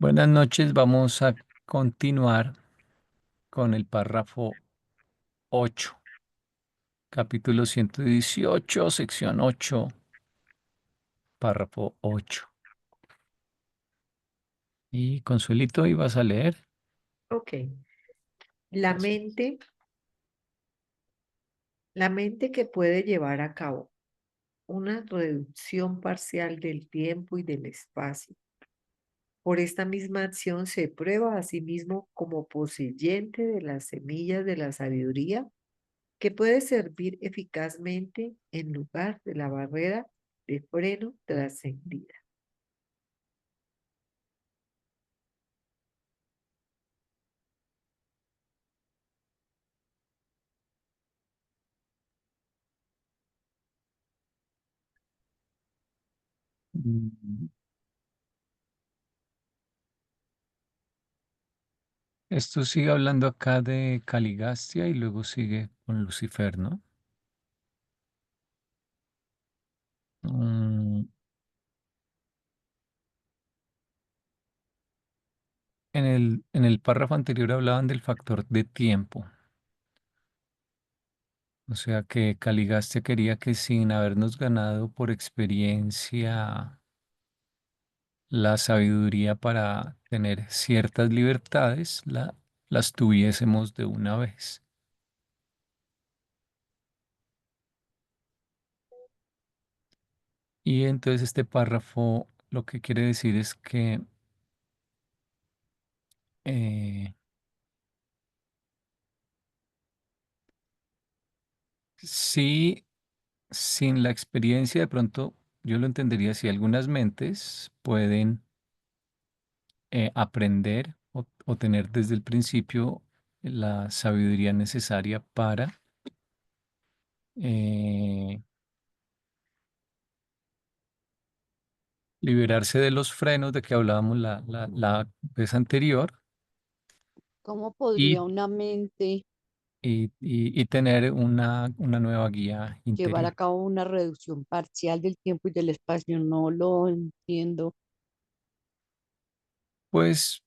Buenas noches, vamos a continuar con el párrafo 8, capítulo 118, sección 8, párrafo 8. Y Consuelito, ¿ibas a leer? Ok. La Gracias. mente, la mente que puede llevar a cabo una reducción parcial del tiempo y del espacio. Por esta misma acción se prueba a sí mismo como poseyente de las semillas de la sabiduría que puede servir eficazmente en lugar de la barrera de freno trascendida. Mm, Esto sigue hablando acá de Caligastia y luego sigue con Lucifer, ¿no? Mm, en el párrafo anterior hablaban del factor de tiempo. O sea que Caligastia quería que sin habernos ganado por experiencia la sabiduría para tener ciertas libertades, las tuviésemos de una vez. Y entonces este párrafo lo que quiere decir es que eh, sí, sin la experiencia de pronto, yo lo entendería si algunas mentes pueden aprender o tener desde el principio la sabiduría necesaria para eh, liberarse de los frenos de que hablábamos la vez anterior ¿Cómo y, podría una mente y tener una nueva guía llevar a interior. cabo una reducción parcial del tiempo y del espacio? No lo entiendo. Pues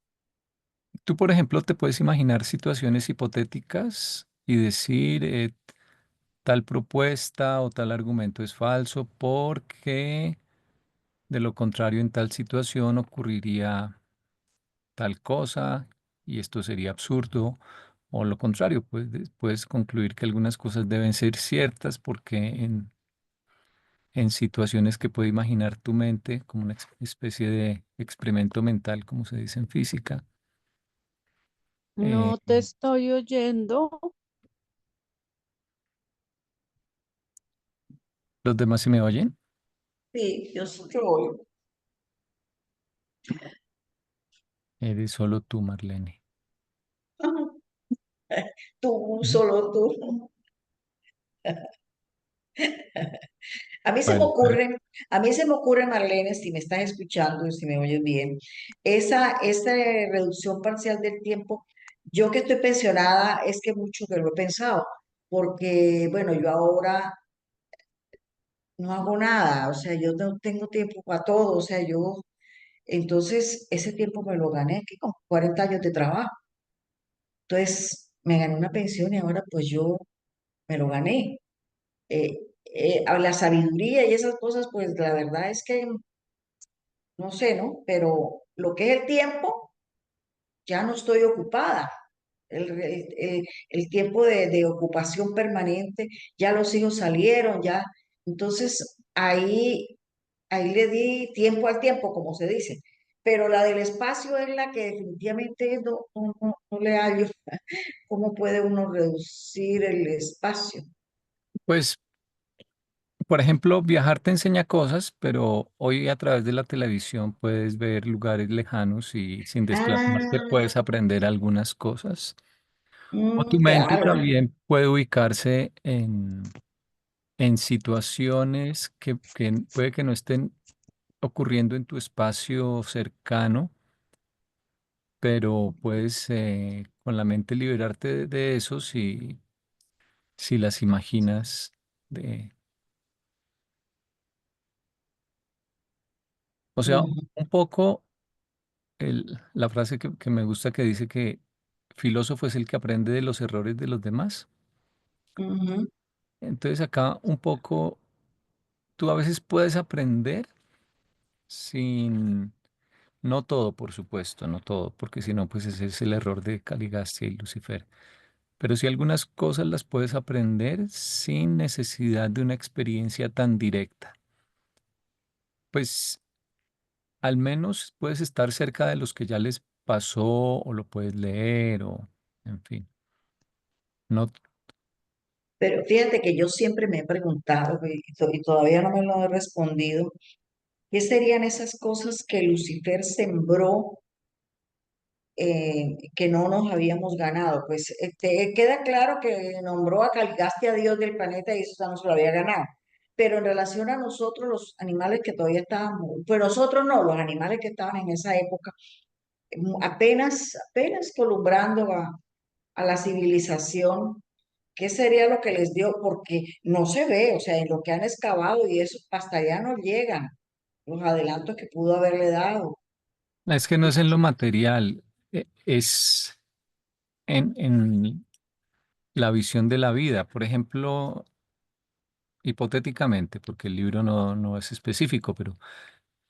tú, por ejemplo, te puedes imaginar situaciones hipotéticas y decir tal propuesta o tal argumento es falso porque de lo contrario en tal situación ocurriría tal cosa y esto sería absurdo. O lo contrario, pues puedes concluir que algunas cosas deben ser ciertas porque en situaciones que puede imaginar tu mente, como una especie de experimento mental, como se dice en física. eh, No te estoy oyendo. ¿Los demás sí me oyen? Sí, yo sí te oigo. Eres solo tú, Marlene. Tú, ¿Mm? solo tú. Bueno, pero A mí se me ocurre, Marlene, si me estás escuchando y si me oyes bien, esa reducción parcial del tiempo, yo que estoy pensionada, es que mucho que lo he pensado, porque, bueno, yo ahora no hago nada, o sea, yo no tengo tiempo para todo, o sea, entonces, ese tiempo me lo gané aquí con 40 años de trabajo. Entonces, me gané una pensión y ahora pues yo me lo gané. A la sabiduría y esas cosas, pues la verdad es que no sé, ¿no? Pero lo que es el tiempo, ya no estoy ocupada. El tiempo de ocupación permanente, ya los hijos salieron, ya. Entonces, ahí le di tiempo al tiempo, como se dice. Pero la del espacio es la que definitivamente no le hallo cómo puede uno reducir el espacio. pues, por ejemplo, viajar te enseña cosas, pero hoy a través de la televisión puedes ver lugares lejanos y sin desplazarte Ah, puedes aprender algunas cosas. O tu mente claro. también puede ubicarse en situaciones que puede que no estén ocurriendo en tu espacio cercano, pero puedes con la mente liberarte de eso si las imaginas. De, o sea, Ujú, un poco la frase que me gusta que dice que filósofo es el que aprende de los errores de los demás. Ujú. Entonces acá un poco, tú a veces puedes aprender sin, no todo, por supuesto, no todo, porque si no, pues ese es el error de Caligastia y Lucifer. Pero sí algunas cosas las puedes aprender sin necesidad de una experiencia tan directa. Pues al menos puedes estar cerca de los que ya les pasó o lo puedes leer o, en fin. No, Pero fíjate que yo siempre me he preguntado y todavía no me lo he respondido, ¿qué serían esas cosas que Lucifer sembró que no nos habíamos ganado? Pues queda claro que nombró a Caligaste a Dios del planeta y eso ya no se lo había ganado. Pero en relación a nosotros, los animales que todavía estábamos, pues nosotros no, los animales que estaban en esa época, apenas columbrando a la civilización. ¿Qué sería lo que les dio? Porque no se ve, o sea, en lo que han excavado y eso, hasta allá no llegan los adelantos que pudo haberle dado. es que no es en lo material, es en la visión de la vida. Por ejemplo, hipotéticamente, porque el libro no es específico, pero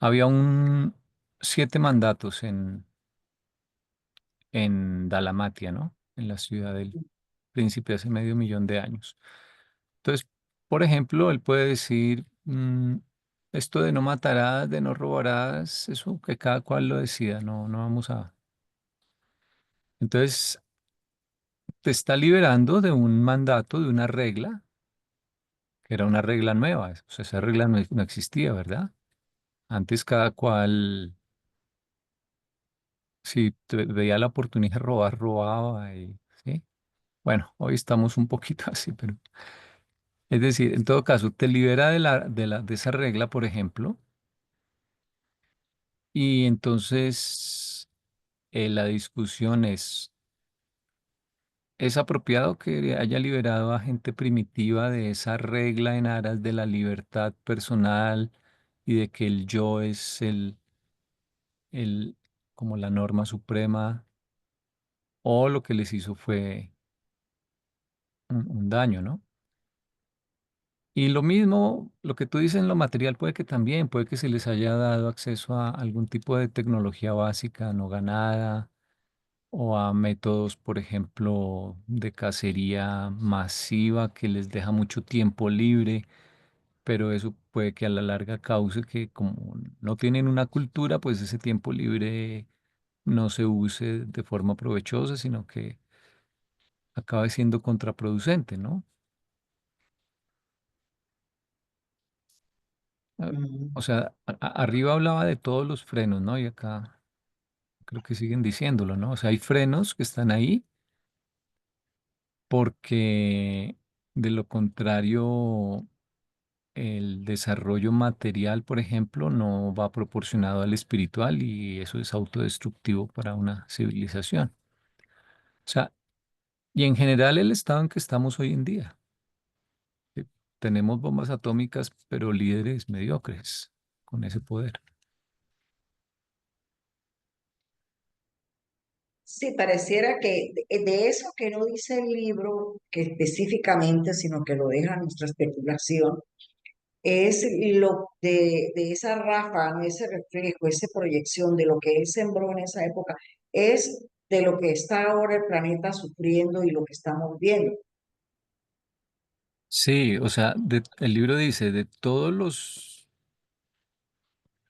había un 7 mandatos en Dalmatia, ¿no? En la ciudad del príncipe hace medio millón de años. Entonces, por ejemplo, él puede decir, esto de no matarás, de no robarás, eso que cada cual lo decida, no vamos a... Entonces, te está liberando de un mandato, de una regla, que era una regla nueva. O sea, esa regla no existía, ¿verdad? Antes cada cual, si veía la oportunidad de robar, robaba y, ¿sí? Bueno, hoy estamos un poquito así, pero... Es decir, en todo caso, te libera de esa regla, por ejemplo, y entonces la discusión ¿es apropiado que haya liberado a gente primitiva de esa regla en aras de la libertad personal y de que el yo es el, como la norma suprema, o lo que les hizo fue un daño, ¿no? Y lo mismo, lo que tú dices en lo material puede que también, puede que se les haya dado acceso a algún tipo de tecnología básica no ganada o a métodos, por ejemplo, de cacería masiva que les deja mucho tiempo libre, pero eso puede que a la larga cause que como no tienen una cultura, pues ese tiempo libre no se use de forma provechosa, sino que acabe siendo contraproducente, ¿no? Ah, Mm. O sea, arriba hablaba de todos los frenos, ¿no? Y acá creo que siguen diciéndolo, ¿no? O sea, hay frenos que están ahí porque de lo contrario el desarrollo material, por ejemplo, no va proporcionado al espiritual y eso es autodestructivo para una civilización. O sea, y en general el estado en que estamos hoy en día. que Tenemos bombas atómicas, pero líderes mediocres con ese poder. Sí, pareciera que de eso que no dice el libro que específicamente, sino que lo deja a nuestra especulación, es lo de esa ráfaga, ¿no? Ese reflejo, esa proyección de lo que él sembró en esa época, es de lo que está ahora el planeta sufriendo y lo que estamos viendo. Sí, o sea, el libro dice, de todos los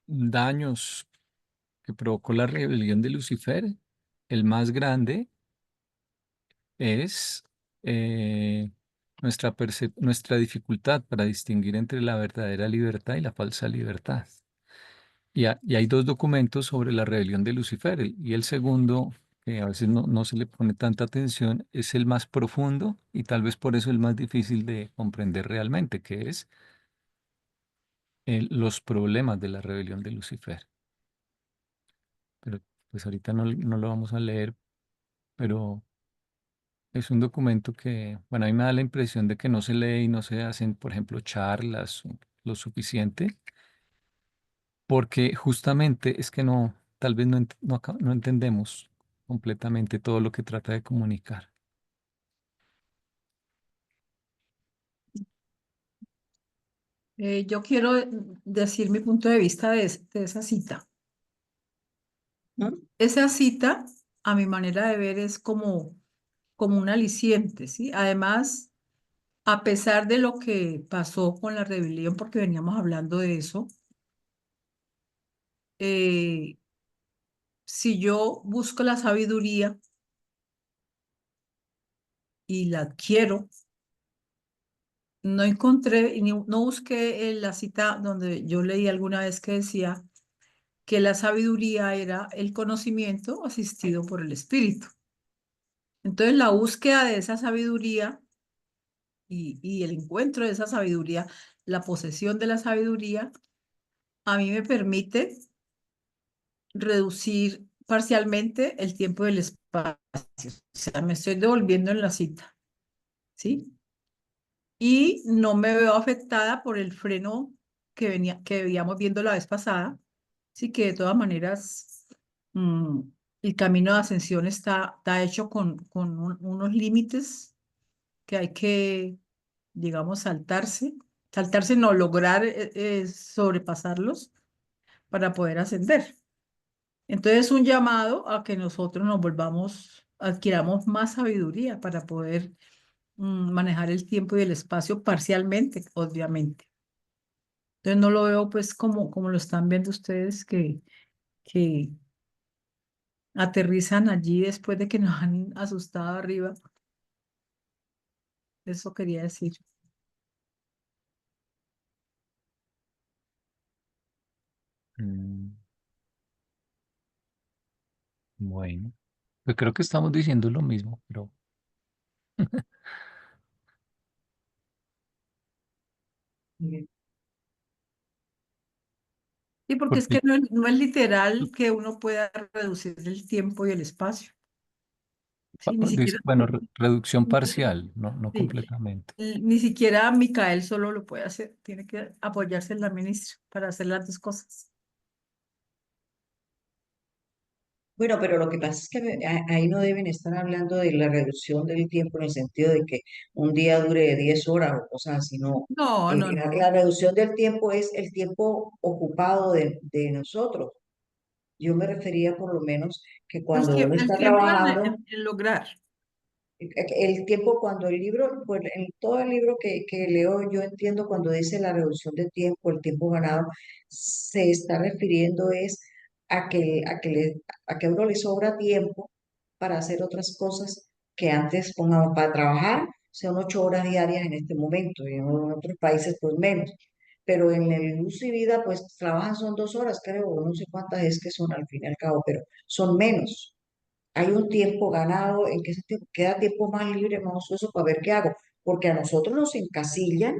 daños que provocó la rebelión de Lucifer, el más grande es eh, nuestra dificultad para distinguir entre la verdadera libertad y la falsa libertad. Y hay dos documentos sobre la rebelión de Lucifer, y el segundo, que a veces no se le pone tanta atención, es el más profundo y tal vez por eso el más difícil de comprender realmente, que es los problemas de la rebelión de Lucifer. Pero pues ahorita no lo vamos a leer, pero es un documento que, bueno, a mí me da la impresión de que no se lee y no se hacen, por ejemplo, charlas lo suficiente, porque justamente es que no tal vez no entendemos completamente todo lo que trata de comunicar. Yo quiero decir mi punto de vista de esa cita. ¿no? Esa cita, a mi manera de ver, es como un aliciente, ¿sí? Además, a pesar de lo que pasó con la rebelión, porque veníamos hablando de eso, eh, si yo busco la sabiduría y la adquiero, no encontré, no busqué en la cita donde yo leí alguna vez que decía que la sabiduría era el conocimiento asistido por el espíritu. Entonces, la búsqueda de esa sabiduría y el encuentro de esa sabiduría, la posesión de la sabiduría, a mí me permite reducir parcialmente el tiempo del espacio. O sea, me estoy devolviendo en la cita, ¿sí? Y no me veo afectada por el freno que veíamos viendo la vez pasada, sí que de todas maneras mm, el camino de ascensión está hecho con unos límites que hay que, digamos, saltarse no, lograr sobrepasarlos para poder ascender. Entonces, un llamado a que nosotros nos volvamos, adquiramos más sabiduría para poder manejar el tiempo y el espacio parcialmente, obviamente. Entonces, no lo veo pues como lo están viendo ustedes que aterrizan allí después de que nos han asustado arriba. Eso quería decir. Mm, bueno, pues creo que estamos diciendo lo mismo, pero Sí, porque es que porque no es literal que uno pueda reducir el tiempo y el espacio. Sí, ni dice, siquiera, bueno, reducción parcial, no sí, completamente. ni siquiera Micael solo lo puede hacer, tiene que apoyarse en la ministra para hacer las dos cosas. Bueno, pero lo que pasa es que ahí no deben estar hablando de la reducción del tiempo en el sentido de que un día dure 10 horas o cosas así, no. No, no, La no. reducción del tiempo es el tiempo ocupado de nosotros. Yo me refería por lo menos que cuando uno El está tiempo trabajando, en lograr. el tiempo cuando el libro, pues en todo el libro que leo, yo entiendo cuando dice la reducción de tiempo, el tiempo ganado, se está refiriendo es a que a uno le sobra tiempo para hacer otras cosas que antes, pongamos, para trabajar, son 8 horas diarias en este momento, y en otros países pues menos. Pero en el uso y vida, pues trabajan son 2 horas, creo, o no sé cuántas es que son al fin y al cabo, pero son menos. Hay un tiempo ganado, ¿en qué sentido? Queda tiempo más libre, más ocioso para ver qué hago, porque a nosotros nos encasillan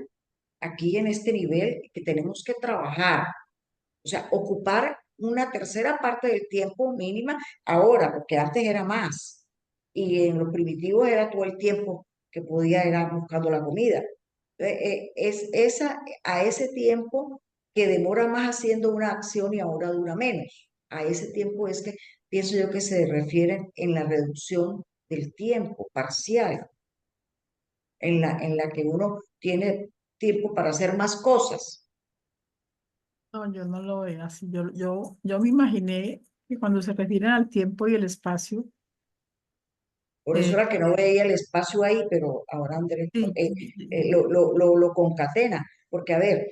aquí en este nivel que tenemos que trabajar, o sea, ocupar una tercera parte del tiempo mínima ahora, porque antes era más, y en los primitivos era todo el tiempo que podía, era buscando la comida. Es a ese tiempo que demora más haciendo una acción y ahora dura menos. A ese tiempo es que pienso yo que se refieren en la reducción del tiempo parcial, en la que uno tiene tiempo para hacer más cosas. No, yo no lo veo así. Yo me imaginé que cuando se refieren al tiempo y el espacio, Por eso eh, era que no veía el espacio ahí, pero ahora Andrés sí, lo concatena. Porque, a ver,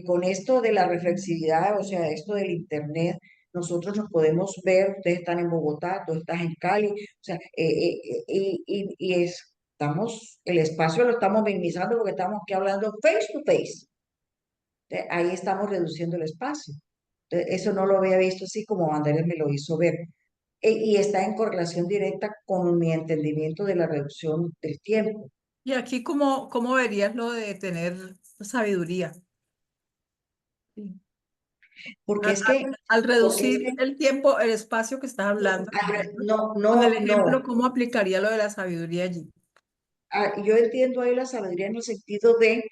con esto de la reflexividad, o sea, esto del Internet, nosotros nos podemos ver, ustedes están en Bogotá, tú estás en Cali, o sea, estamos, el espacio lo estamos minimizando porque estamos aquí hablando face to face. Ahí estamos reduciendo el espacio. Eso no lo había visto así como Andrés me lo hizo ver. Y está en correlación directa con mi entendimiento de la reducción del tiempo. y aquí, ¿cómo verías lo de tener sabiduría? Sí. Porque es que, Al porque es reducir que, el tiempo, el espacio que estás hablando, no, con el no, ejemplo, no. ¿cómo aplicaría lo de la sabiduría allí? Yo entiendo ahí la sabiduría en el sentido de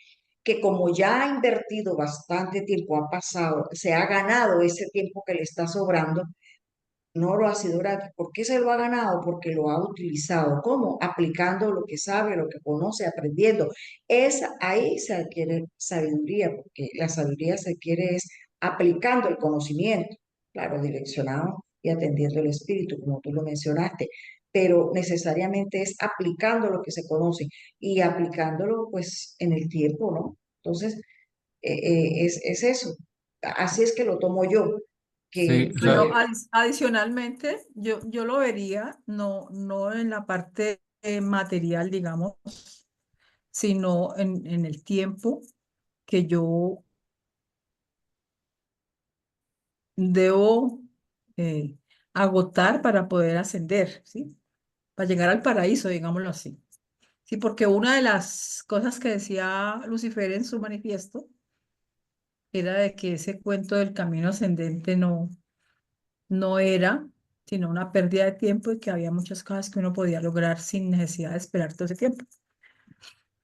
que como ya ha invertido bastante tiempo, ha pasado, se ha ganado ese tiempo que le está sobrando, no lo ha sido gratis. ¿Por qué se lo ha ganado? Porque lo ha utilizado. ¿Cómo? Aplicando lo que sabe, lo que conoce, aprendiendo. Ahí se adquiere sabiduría, porque la sabiduría se adquiere es aplicando el conocimiento, claro, direccionado y atendiendo el espíritu, como tú lo mencionaste, pero necesariamente es aplicando lo que se conoce y aplicándolo pues en el tiempo, ¿no? Entonces, es eso. Así es que lo tomo yo, Sí, o sea, Bueno, adicionalmente, yo lo vería no en la parte material, digamos, sino en el tiempo que yo debo eh, agotar para poder ascender, ¿sí? Para llegar al paraíso, digámoslo así. Sí, porque una de las cosas que decía Lucifer en su manifiesto era de que ese cuento del camino ascendente no era sino una pérdida de tiempo y que había muchas cosas que uno podía lograr sin necesidad de esperar todo ese tiempo.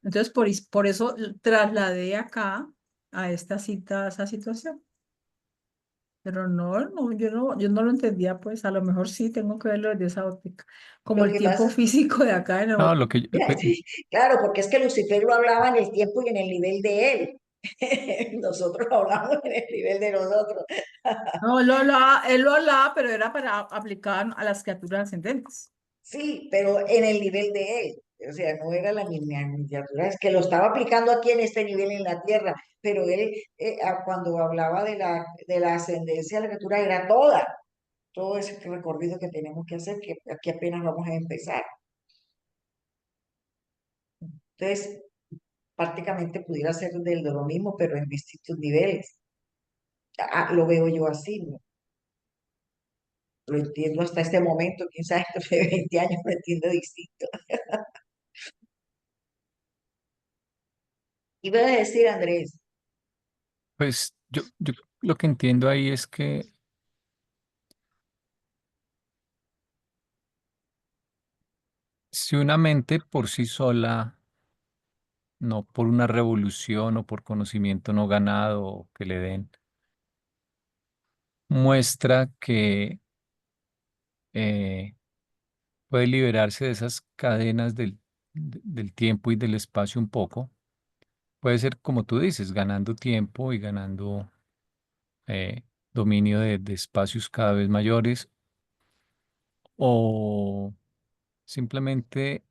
Entonces, por eso trasladé acá a esta cita, esa situación. Pero yo no lo entendía, pues a lo mejor sí tengo que verlo desde esa óptica, como lo el que tiempo pasa, físico de acá en el no, otro. lo que, claro, porque es que Lucifer lo hablaba en el tiempo y en el nivel de él. Nosotros lo hablamos en el nivel de nosotros. No, él lo hablaba, pero era para aplicar a las criaturas ascendentes. Sí, pero en el nivel de él. O sea, no era la miniatura, es que lo estaba aplicando aquí en este nivel en la tierra, pero él cuando hablaba de la ascendencia de la criatura era toda, todo ese recorrido que tenemos que hacer, que aquí apenas vamos a empezar. Entonces, prácticamente pudiera ser de lo mismo, pero en distintos niveles. Lo veo yo así, ¿no? Lo entiendo hasta este momento, quién sabe, dentro de 20 años lo entiendo distinto. Iba a decir, Andrés, pues yo lo que entiendo ahí es que si una mente por sí sola, no por una revolución o por conocimiento no ganado o que le den, muestra que eh, puede liberarse de esas cadenas del tiempo y del espacio un poco, puede ser como tú dices, ganando tiempo y ganando eh, dominio de espacios cada vez mayores o simplemente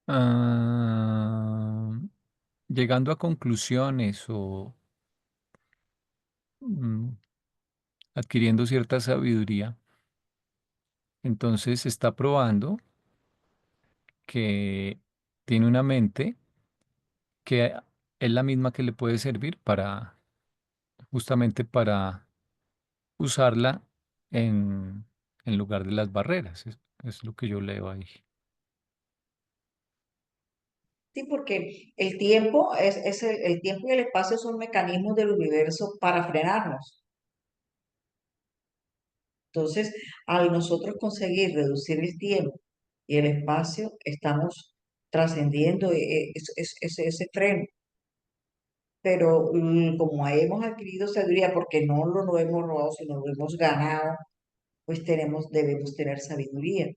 ah, llegando a conclusiones o mm, adquiriendo cierta sabiduría. Entonces está probando que tiene una mente que es la misma que le puede servir para justamente para usarla en lugar de las barreras. Es lo que yo leo ahí. sí, porque el tiempo es el tiempo y el espacio son mecanismos del universo para frenarnos. Entonces, al nosotros conseguir reducir el tiempo y el espacio, estamos trascendiendo ese freno. Pero como hemos adquirido sabiduría, porque no lo hemos robado, sino lo hemos ganado, pues debemos tener sabiduría.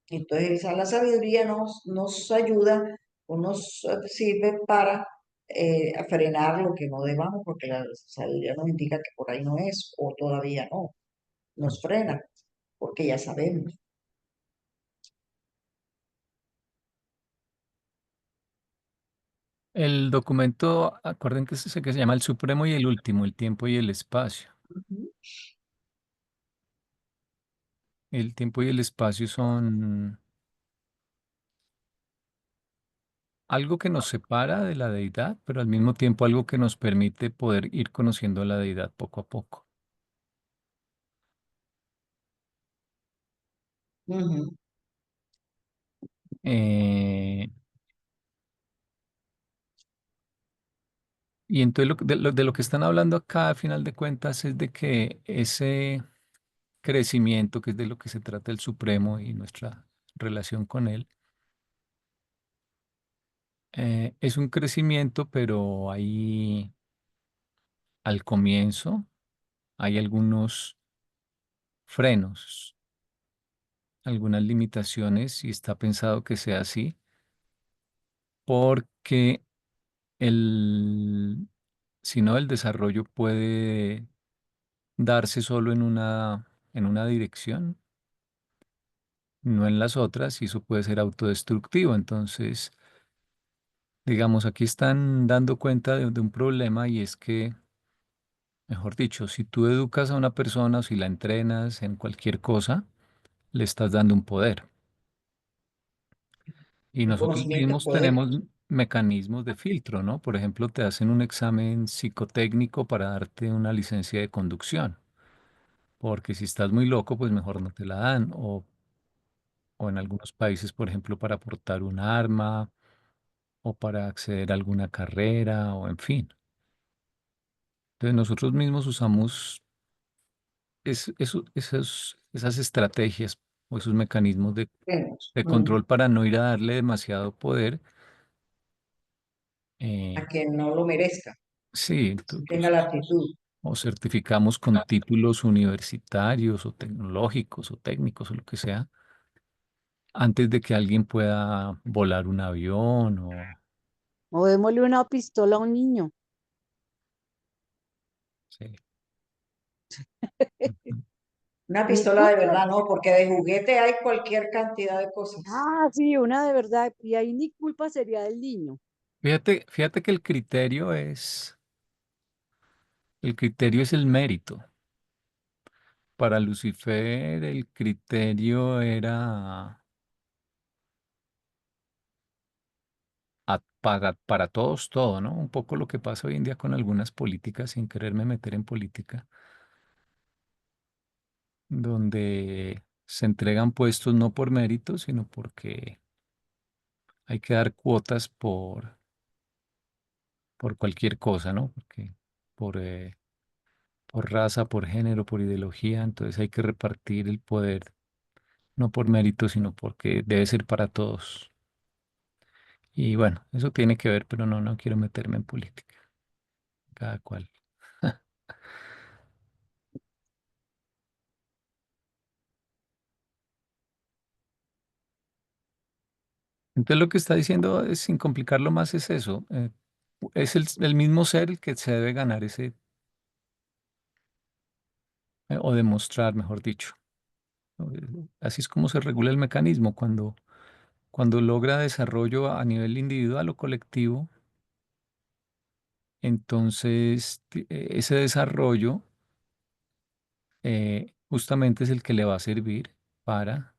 Entonces, la sabiduría nos ayuda o nos sirve para frenar lo que no debamos, porque la sabiduría nos indica que por ahí no es, o todavía no, nos frena, porque ya sabemos. El documento, acuerden que es ese que se llama el supremo y el último, el tiempo y el espacio. Ujú. El tiempo y el espacio son algo que nos separa de la deidad, pero al mismo tiempo algo que nos permite poder ir conociendo a la deidad poco a poco. Ujú. Eh, y entonces de lo que están hablando acá, al final de cuentas, es de que ese crecimiento, que es de lo que se trata el Supremo y nuestra relación con él, es un crecimiento, pero ahí al comienzo hay algunos frenos, algunas limitaciones y está pensado que sea así porque el, si no, el desarrollo puede darse solo en una dirección, no en las otras, y eso puede ser autodestructivo. Entonces, digamos, aquí están dando cuenta de un problema y es que, mejor dicho, si tú educas a una persona o si la entrenas en cualquier cosa, le estás dando un poder. Y El nosotros conocimiento es mismos poder. tenemos mecanismos de filtro, ¿no? Por ejemplo, te hacen un examen psicotécnico para darte una licencia de conducción, porque si estás muy loco, pues mejor no te la dan. O en algunos países, por ejemplo, para portar un arma o para acceder a alguna carrera o en fin. Entonces nosotros mismos usamos esas estrategias o esos mecanismos Vemos, de control para no ir a darle demasiado poder. a eh, quien no lo merezca, sí, tenga la actitud. o certificamos con títulos universitarios o tecnológicos o técnicos o lo que sea, antes de que alguien pueda volar un avión o... O démosle una pistola a un niño. Sí. Una Ni pistola de culpa. verdad, no, porque de juguete hay cualquier cantidad de cosas. Ah, sí, una de verdad. Y ahí ni culpa sería del niño. Fíjate que el criterio es el mérito. Para Lucifer el criterio era para todos todo, ¿no? Un poco lo que pasa hoy en día con algunas políticas, sin quererme meter en política, donde se entregan puestos no por mérito, sino porque hay que dar cuotas por cualquier cosa, ¿no? Porque por, eh, por raza, por género, por ideología, entonces hay que repartir el poder no por mérito, sino porque debe ser para todos. Y bueno, eso tiene que ver, pero no quiero meterme en política, cada cual. Entonces lo que está diciendo es, sin complicarlo más, es eso. Es el mismo ser el que se debe ganar ese, o demostrar, mejor dicho. Así es como se regula el mecanismo. Cuando logra desarrollo a nivel individual o colectivo, entonces ese desarrollo justamente es el que le va a servir para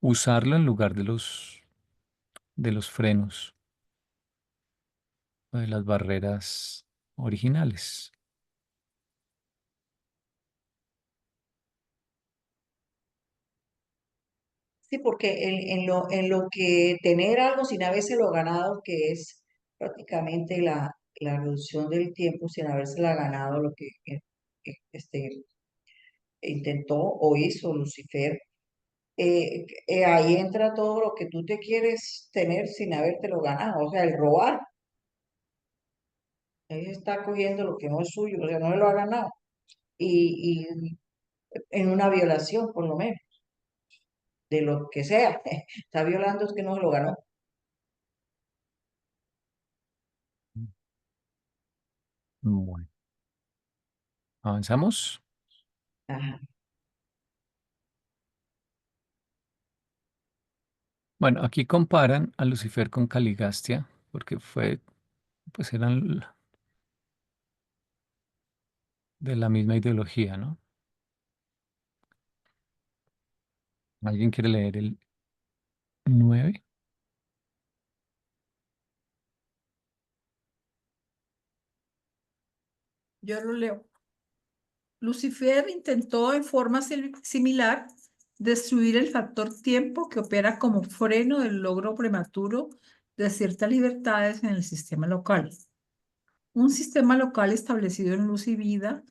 usarlo en lugar de los frenos o de las barreras originales. Sí, porque en lo que tener algo sin habérselo ganado, que es prácticamente la reducción del tiempo sin habérsela ganado, lo que intentó o hizo Lucifer, ahí entra todo lo que tú te quieres tener sin habértelo ganado, o sea, el robar. Ahí está cogiendo lo que no es suyo, o sea, no lo ha ganado. Y en una violación, por lo menos, de lo que sea. Está violando es que no se lo ganó. Bueno, avanzamos. Ajá. Bueno, aquí comparan a Lucifer con Caligastia, porque pues eran de la misma ideología, ¿no? ¿Alguien quiere leer el 9? Yo lo leo. Lucifer intentó en forma similar destruir el factor tiempo que opera como freno del logro prematuro de ciertas libertades en el sistema local. Un sistema local establecido en luz y vida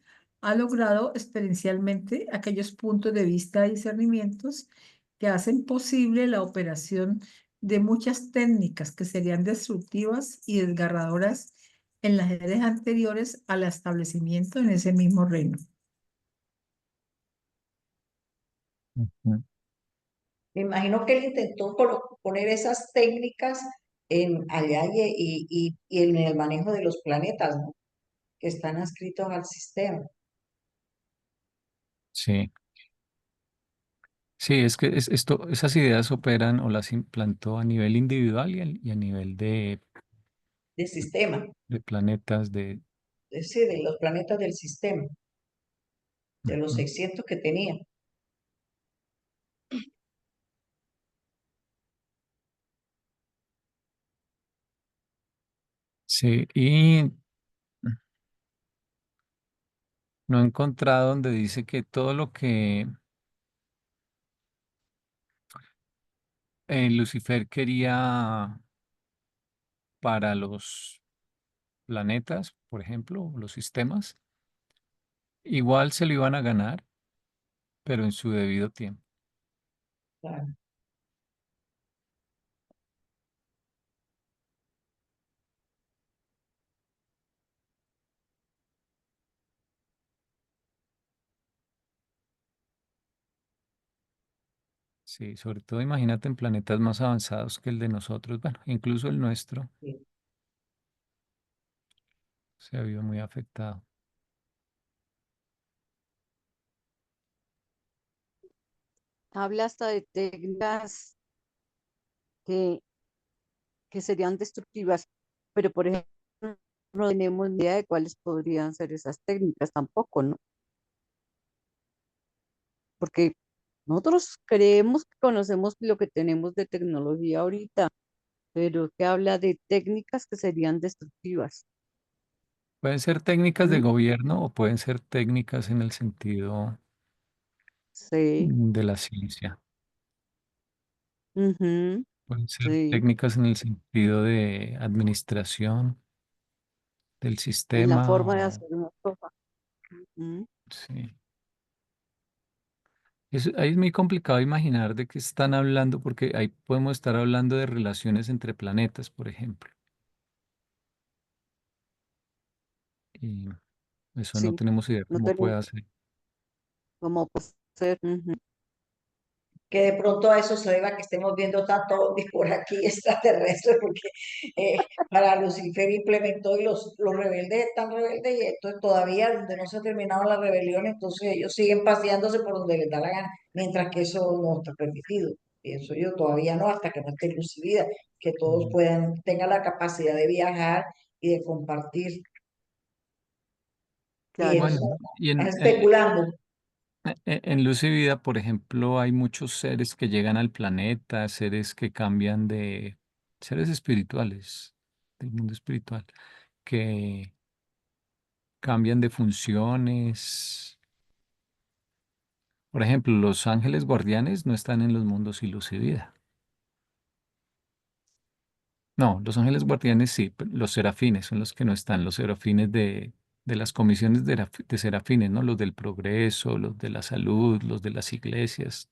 ha logrado experiencialmente aquellos puntos de vista y discernimientos que hacen posible la operación de muchas técnicas que serían destructivas y desgarradoras en las eras anteriores al establecimiento en ese mismo reino. Ujú. Me imagino que él intentó poner esas técnicas en allá y en el manejo de los planetas, ¿no? Que están adscritos al sistema. Sí, sí, es que esas ideas operan o las implantó a nivel individual y a nivel Del sistema, de planetas sí, de los planetas del sistema, de los Ujú. 600 que tenía. Sí, y no he encontrado donde dice que todo lo que Lucifer quería para los planetas, por ejemplo, los sistemas, igual se lo iban a ganar, pero en su debido tiempo. Claro. Sí, sobre todo imagínate en planetas más avanzados que el de nosotros, bueno, incluso el nuestro Sí. se ha visto muy afectado. Habla hasta de técnicas que, que serían destructivas, pero por ejemplo, no tenemos ni idea de cuáles podrían ser esas técnicas tampoco, ¿no? Porque nosotros creemos que conocemos lo que tenemos de tecnología ahorita, pero que habla de técnicas que serían destructivas. Pueden ser técnicas de ¿Mm? gobierno o pueden ser técnicas en el sentido Sí, de la ciencia. ujú, Pueden ser sí, técnicas en el sentido de administración del en la sistema. forma de hacer una cosa. Ujú. Sí. Ahí es muy complicado imaginar de qué están hablando porque ahí podemos estar hablando de relaciones entre planetas, por ejemplo. Y eso no Sí, tenemos idea no cómo tenemos puede hacer. cómo puede ser. Ujú. Que de pronto a eso se deba que estemos viendo tanto ovnis por aquí extraterrestres, porque para Lucifer implementó y los rebeldes están rebeldes y entonces todavía donde no se ha terminado la rebelión, entonces ellos siguen paseándose por donde les da la gana, mientras que eso no está permitido. Pienso yo, todavía no, hasta que no esté luz y vida, que todos Mm. puedan, tengan la capacidad de viajar y de compartir. Claro, Bueno, Pienso, y especulando. en Luz y Vida, por ejemplo, hay muchos seres que llegan al planeta, seres que cambian seres espirituales, del mundo espiritual, que cambian de funciones. Por ejemplo, los ángeles guardianes no están en los mundos y Luz y Vida. No, los ángeles guardianes sí, los serafines son los que no están, los serafines de las comisiones de serafines, ¿no? Los del progreso, los de la salud, los de las iglesias.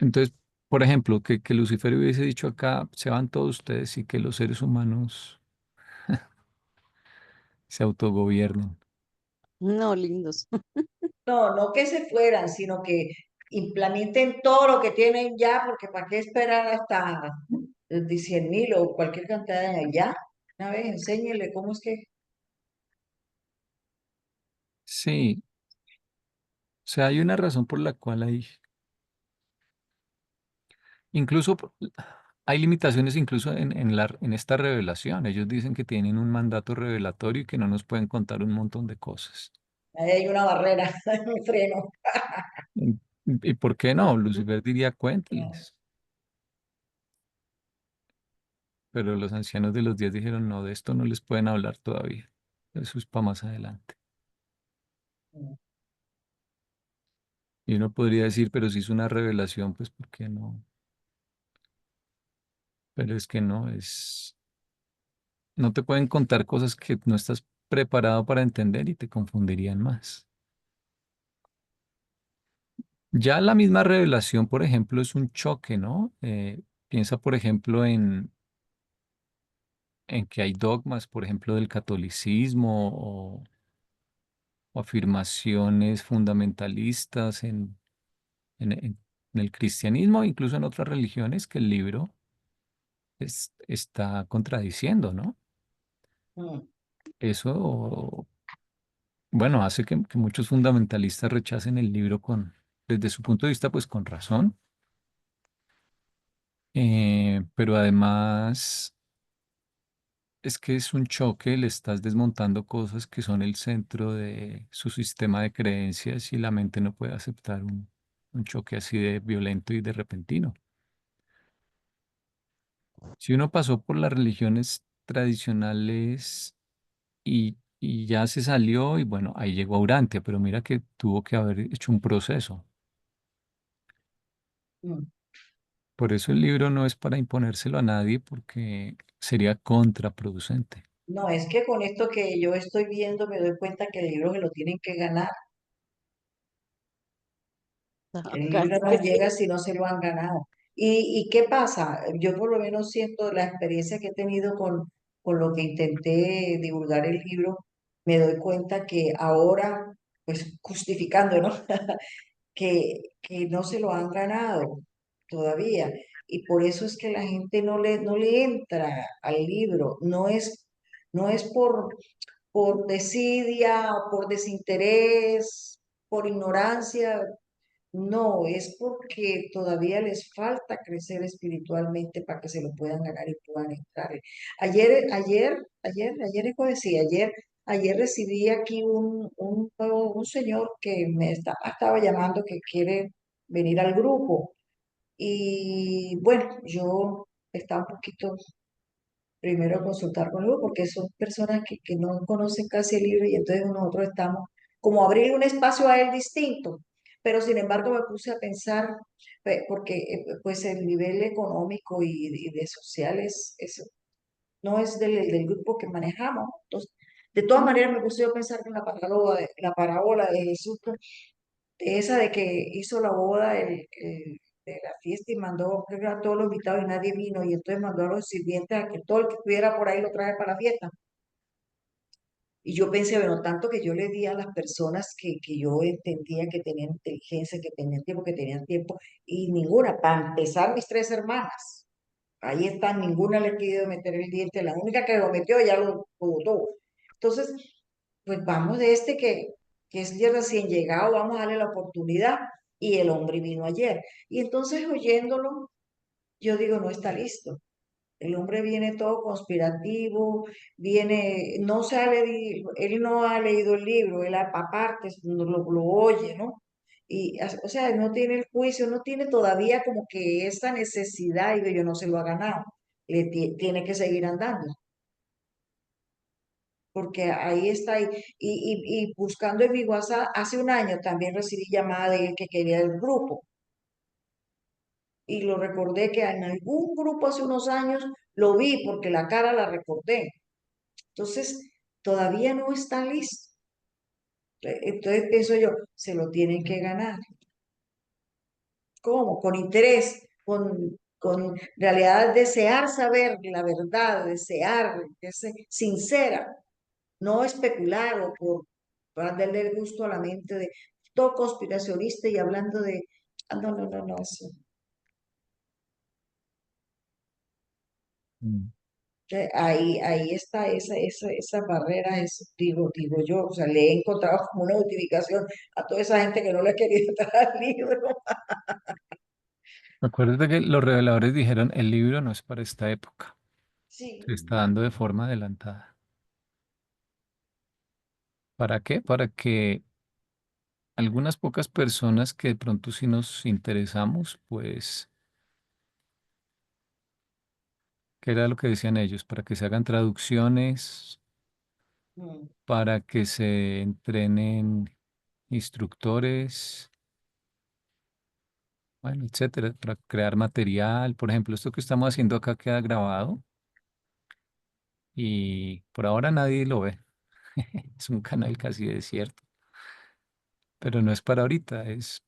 Entonces, por ejemplo, que Lucifer hubiese dicho acá, se van todos ustedes y que los seres humanos se autogobiernen. no, lindos. No, no que se fueran, sino que implementen todo lo que tienen ya, porque ¿para qué esperar hasta 100.000 o cualquier cantidad de años? Ya, una vez enséñele cómo es que Sí, o sea, hay una razón por la cual incluso hay limitaciones incluso en esta revelación. Ellos dicen que tienen un mandato revelatorio y que no nos pueden contar un montón de cosas. ahí hay una barrera, hay un freno. ¿Y y por qué no? Lucifer diría, No, cuénteles. Pero los ancianos de los días dijeron, no, de esto no les pueden hablar todavía. Eso es para más adelante. no, Y uno podría decir, pero si es una revelación, pues ¿por qué no? Pero es que no te pueden contar cosas que no estás preparado para entender y te confundirían más. Ya la misma revelación, por ejemplo, es un choque, ¿no? Piensa, por ejemplo, en que hay dogmas, por ejemplo, del catolicismo o afirmaciones fundamentalistas en el cristianismo, incluso en otras religiones, que el libro está contradiciendo, ¿no? mm, Eso, bueno, hace que muchos fundamentalistas rechacen el libro desde su punto de vista, pues con razón, pero además es que es un choque, le estás desmontando cosas que son el centro de su sistema de creencias y la mente no puede aceptar un choque así de violento y de repentino. Si uno pasó por las religiones tradicionales y ya se salió y bueno, ahí llegó a Urantia, pero mira que tuvo que haber hecho un proceso. mm. Por eso el libro no es para imponérselo a nadie porque sería contraproducente. No, es que con esto que yo estoy viendo me doy cuenta que el libro se lo tienen que ganar. Que el libro Casi no que sí. llega si no se lo han ganado. ¿Y qué pasa? Yo por lo menos siento la experiencia que he tenido con lo que intenté divulgar el libro, me doy cuenta que ahora, pues justificando, ¿no? Que no se lo han ganado todavía. Y por eso es que la gente no le entra al libro. No es por desidia o por desinterés, por ignorancia, no, es porque todavía les falta crecer espiritualmente para que se lo puedan ganar y puedan entrar. Ayer, hijo decía, ayer recibí aquí un señor que estaba llamando que quiere venir al grupo. Y bueno, yo estaba un poquito primero consultar con Lugo, porque son personas que no conocen casi el libro y entonces nosotros estamos como abrir un espacio a él distinto. Pero sin embargo me puse a pensar, porque pues el nivel económico y de sociales no es del grupo que manejamos. Entonces, de todas maneras me puse yo a pensar en la parábola de Jesús, de esa de que hizo la boda de la fiesta y mandó creo que a todos los invitados y nadie vino y entonces mandó a los sirvientes a que todo el que estuviera por ahí lo traje para la fiesta. Y yo pensé, bueno, tanto que yo le di a las personas que yo entendía que tenían inteligencia, que tenían tiempo, y ninguna, para empezar mis tres hermanas, ahí están, ninguna le he querido meter el diente, la única que lo metió ya lo botó. Entonces, pues vamos de este que es de recién llegado, vamos a darle la oportunidad. Y el hombre vino ayer. Y entonces oyéndolo, yo digo, no está listo. El hombre viene todo conspirativo, viene, no se ha leído, él no ha leído el libro, él aparte lo oye, ¿no? Y, o sea, no tiene el juicio, no tiene todavía como que esa necesidad y que yo no se lo ha ganado. Tiene que seguir andando porque ahí está. Y buscando en mi WhatsApp, hace un año también recibí llamada de él que quería el grupo. Y lo recordé que en algún grupo hace unos años lo vi porque la cara la recordé. Entonces, todavía no está listo. Entonces pienso yo, se lo tienen que ganar. ¿Cómo? Con interés, con realidad, desear saber la verdad, desear, que sea sincera, no especular o para darle el gusto a la mente de todo conspiracionista y hablando de, no, no, no, no, eso. Mm. Ahí está esa barrera, digo yo, o sea, le he encontrado como una justificación a toda esa gente que no le ha querido entrar al libro. Acuérdate que los reveladores dijeron, el libro no es para esta época, se Sí. está dando de forma adelantada. ¿Para qué? Para que algunas pocas personas que de pronto sí nos interesamos, pues, ¿qué era lo que decían ellos? Para que se hagan traducciones, Mm, para que se entrenen instructores, bueno, etcétera, para crear material. Por ejemplo, esto que estamos haciendo acá queda grabado y por ahora nadie lo ve. Es un canal casi desierto, pero no es para ahorita, es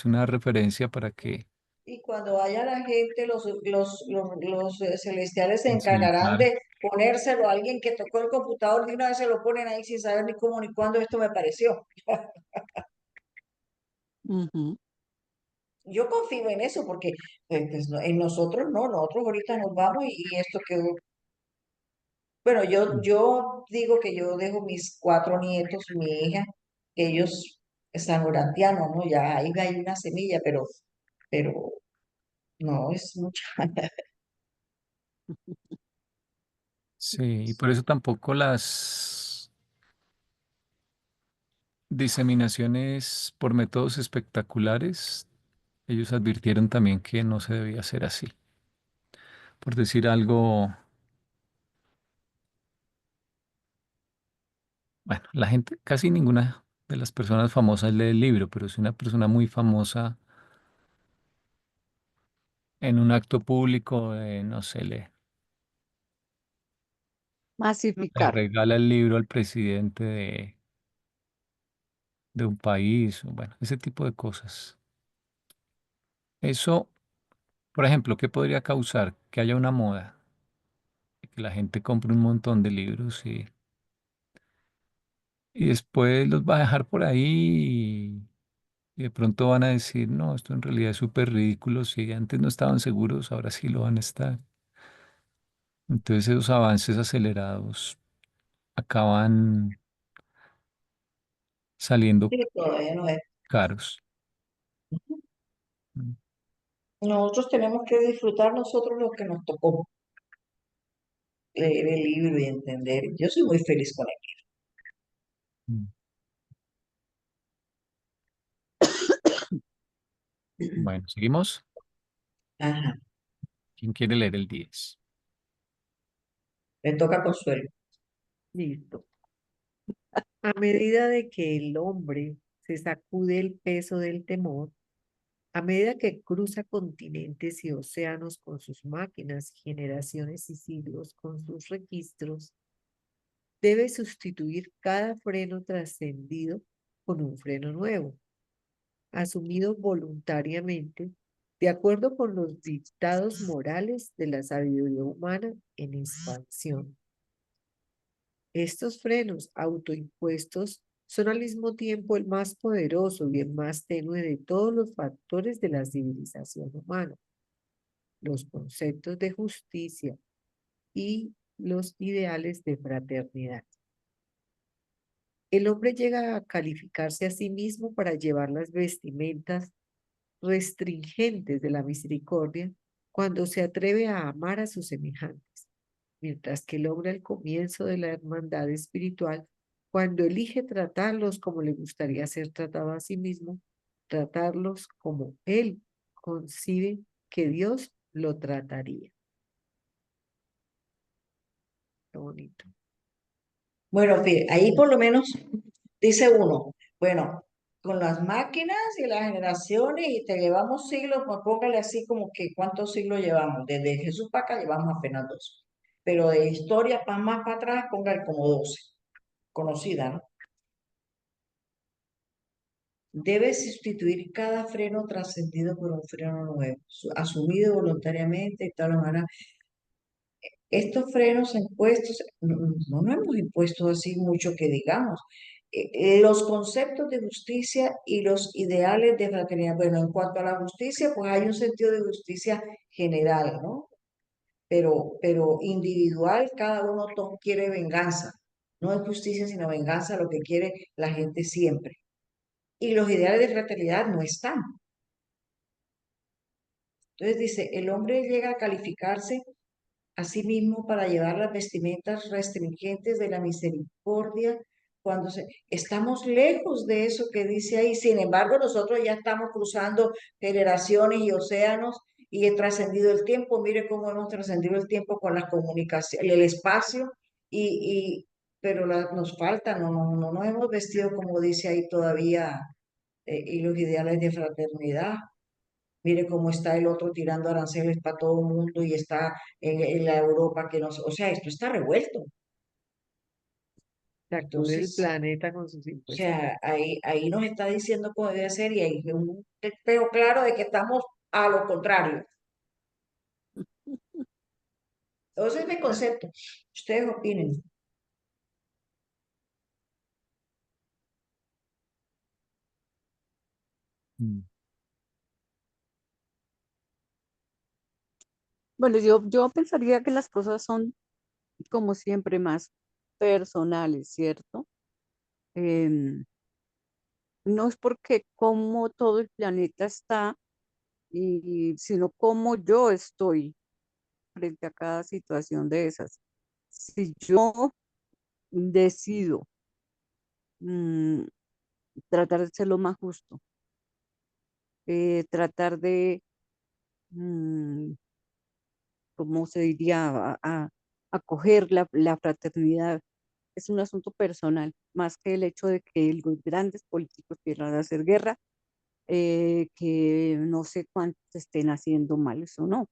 una referencia para que Y cuando vaya la gente, los celestiales se Sí, encargarán claro. de ponérselo a alguien que tocó el computador de una vez se lo ponen ahí sin saber ni cómo ni cuándo esto me pareció. Ujú. Yo confío en eso porque pues, en nosotros no, nosotros ahorita nos vamos y esto quedó. Bueno, yo digo que yo dejo mis 4 nietos, mi hija, que ellos están orantianos, ¿no? Ya ahí hay una semilla, pero no es mucha. Sí, y por eso tampoco las diseminaciones por métodos espectaculares, ellos advirtieron también que no se debía hacer así. Por decir algo, bueno, la gente, casi ninguna de las personas famosas lee el libro, pero si una persona muy famosa en un acto público, no sé, le Masificar. regala el libro al presidente de un país, o bueno, ese tipo de cosas. Eso, por ejemplo, ¿qué podría causar? Que haya una moda, que la gente compre un montón de libros y después los va a dejar por ahí y de pronto van a decir, no, esto en realidad es súper ridículo, si antes no estaban seguros, ahora sí lo van a estar. Entonces esos avances acelerados acaban saliendo Sí, todavía no es. caros. Mm, Nosotros tenemos que disfrutar nosotros lo que nos tocó, leer el libro y entender. Yo soy muy feliz con mm. él. Bueno, seguimos. Ajá, ¿Quién quiere leer el 10? me toca Consuelo. Listo. A medida de que el hombre se sacude el peso del temor, a medida que cruza continentes y océanos con sus máquinas, generaciones y siglos con sus registros, debe sustituir cada freno trascendido con un freno nuevo, asumido voluntariamente, de acuerdo con los dictados morales de la sabiduría humana en expansión. Estos frenos autoimpuestos son al mismo tiempo el más poderoso y el más tenue de todos los factores de la civilización humana. Los conceptos de justicia y los ideales de fraternidad. El hombre llega a calificarse a sí mismo para llevar las vestimentas restringentes de la misericordia cuando se atreve a amar a sus semejantes, mientras que logra el comienzo de la hermandad espiritual cuando elige tratarlos como le gustaría ser tratado a sí mismo, tratarlos como él concibe que Dios lo trataría. Qué bonito. Bueno, fíjate, ahí por lo menos dice uno, bueno, con las máquinas y las generaciones y te llevamos siglos, pues póngale así como que cuántos siglos llevamos. Desde Jesús para acá llevamos apenas 2. Pero de historia para más para atrás, póngale como 12. Conocida, ¿no? Debe sustituir cada freno trascendido por un freno nuevo, asumido voluntariamente y tal manera. Estos frenos impuestos, no hemos impuesto así mucho que digamos. Los conceptos de justicia y los ideales de fraternidad. Bueno, en cuanto a la justicia, pues hay un sentido de justicia general, ¿no? Pero individual, cada uno quiere venganza. No es justicia, sino venganza, lo que quiere la gente siempre. Y los ideales de fraternidad no están. Entonces dice, el hombre llega a calificarse asimismo para llevar las vestimentas restringentes de la misericordia cuando estamos lejos de eso que dice ahí. Sin embargo, nosotros ya estamos cruzando generaciones y océanos y he trascendido el tiempo. Mire cómo hemos trascendido el tiempo con las comunicaciones, el espacio pero nos falta, no nos hemos vestido como dice ahí todavía y los ideales de fraternidad. Mire cómo está el otro tirando aranceles para todo el mundo y está en la Europa que no, o sea, esto está revuelto. Sacude el Entonces, planeta con sus o impuestos. sea, ahí nos está diciendo cómo debe ser y hay un pero claro de que estamos a lo contrario. Ese es mi concepto. Ustedes opinen. Mm. Bueno, yo pensaría que las cosas son, como siempre, más personales, ¿cierto? Em, no es porque como todo el planeta está, sino cómo yo estoy frente a cada situación de esas. Si yo decido mm, tratar de ser lo más justo, tratar de, mm, ¿cómo se diría?, acoger la fraternidad, es un asunto personal, más que el hecho de que los grandes políticos quieran hacer guerra, que no sé cuántos estén haciendo mal, eso no.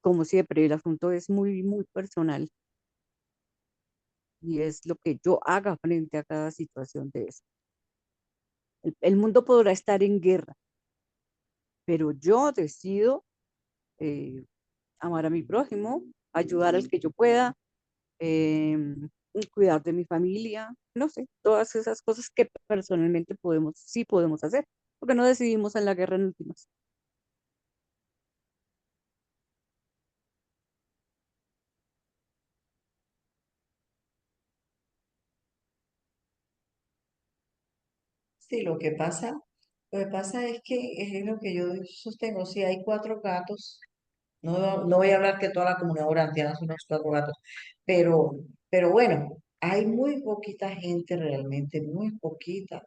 Como siempre, el asunto es muy, muy personal y es lo que yo haga frente a cada situación de eso. El mundo podrá estar en guerra, pero yo decido eh, amar a mi prójimo, ayudar al que yo pueda, cuidar de mi familia, no sé, todas esas cosas que personalmente sí podemos hacer, porque no decidimos en la guerra en últimas. Sí, lo que pasa es que es lo que yo sostengo. Si hay cuatro gatos, no voy a hablar que toda la comunidad orantiana son unos cuatro gatos, pero, pero bueno, hay muy poquita gente realmente, muy poquita.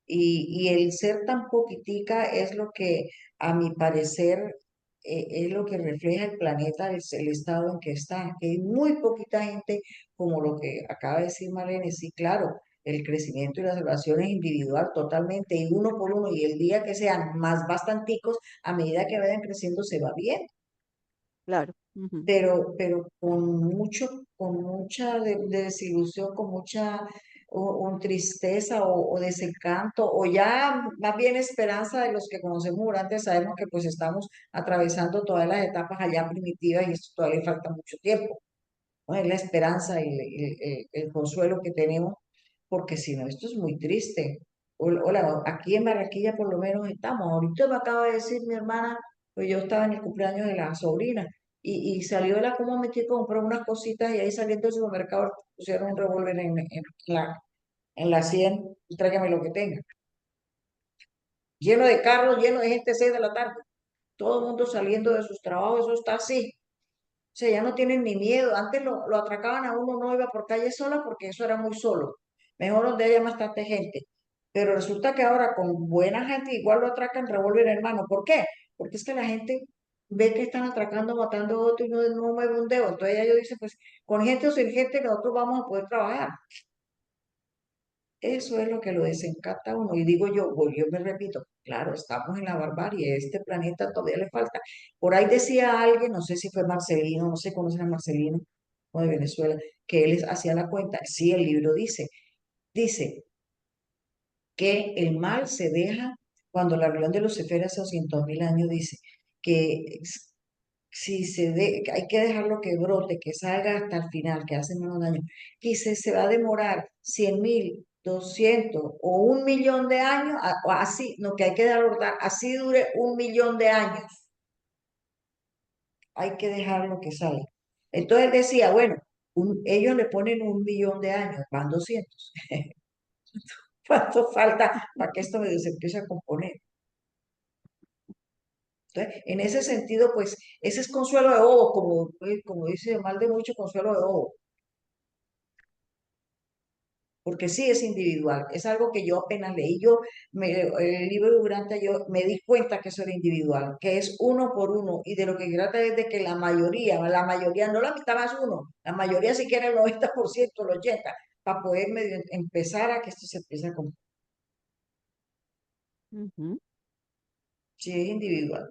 Y el ser tan poquitica es lo que, a mi parecer, es lo que refleja el planeta, el estado en que está. Que hay muy poquita gente, como lo que acaba de decir Marlene, sí, claro, el crecimiento y la salvación es individual totalmente, y uno por uno, y el día que sean más bastanticos, a medida que vayan creciendo, se va bien, Claro. Ujú. pero con mucha desilusión, con mucha tristeza o desencanto, o ya más bien esperanza de los que conocemos durante, sabemos que pues estamos atravesando todas las etapas allá primitivas y esto todavía le falta mucho tiempo, ¿no? Es la esperanza y el consuelo que tenemos, porque si no, esto es muy triste. Hola, aquí en Barranquilla por lo menos estamos. Ahorita me acaba de decir mi hermana, pues yo estaba en el cumpleaños de la sobrina y salió de la coma, metí compró unas cositas y ahí saliendo del supermercado pusieron un revólver en la 100 y tráigame lo que tenga. Lleno de carros, lleno de gente, 6 de la tarde. Todo el mundo saliendo de sus trabajos, eso está así. O sea, ya no tienen ni miedo. Antes lo atracaban a uno, no iba por calle sola porque eso era muy solo. Mejor donde haya bastante gente. Pero resulta que ahora con buena gente igual lo atracan, revólver en mano. ¿Por qué? Porque es que la gente ve que están atracando, matando a otro y no mueve un dedo. Entonces ellos dicen, pues con gente o sin gente nosotros vamos a poder trabajar. Eso es lo que lo desencanta a uno. Y digo yo me repito, claro, estamos en la barbarie, este planeta todavía le falta. Por ahí decía alguien, no sé si fue Marcelino, no sé, conocen a Marcelino, o de Venezuela, que él hacía la cuenta. Sí, el libro dice que el mal se deja cuando la reunión de los Lucifer hace 200.000 años dice que si que hay que dejarlo que brote, que salga hasta el final, que hace menos daño, que se va a demorar 100.000, 200 o 1 millón de años, o así, no, que hay que dejarlo brotar, así dure 1 millón de años, hay que dejarlo que salga. Entonces él decía, bueno, ellos le ponen 1 millón de años, van 200. ¿Cuánto falta para que esto se empiece a componer? Entonces, en ese sentido, pues, ese es consuelo de bobo, como dice mal de mucho, consuelo de bobo, porque sí es individual, es algo que yo apenas leí el libro de Durante, yo me di cuenta que eso era individual, que es uno por uno, y de lo que trata es de que la mayoría, no la mitad más uno, la mayoría si quiere el 90%, el 80%, para poder empezar a que esto se empiece a cumplir. Ujú. Sí es individual.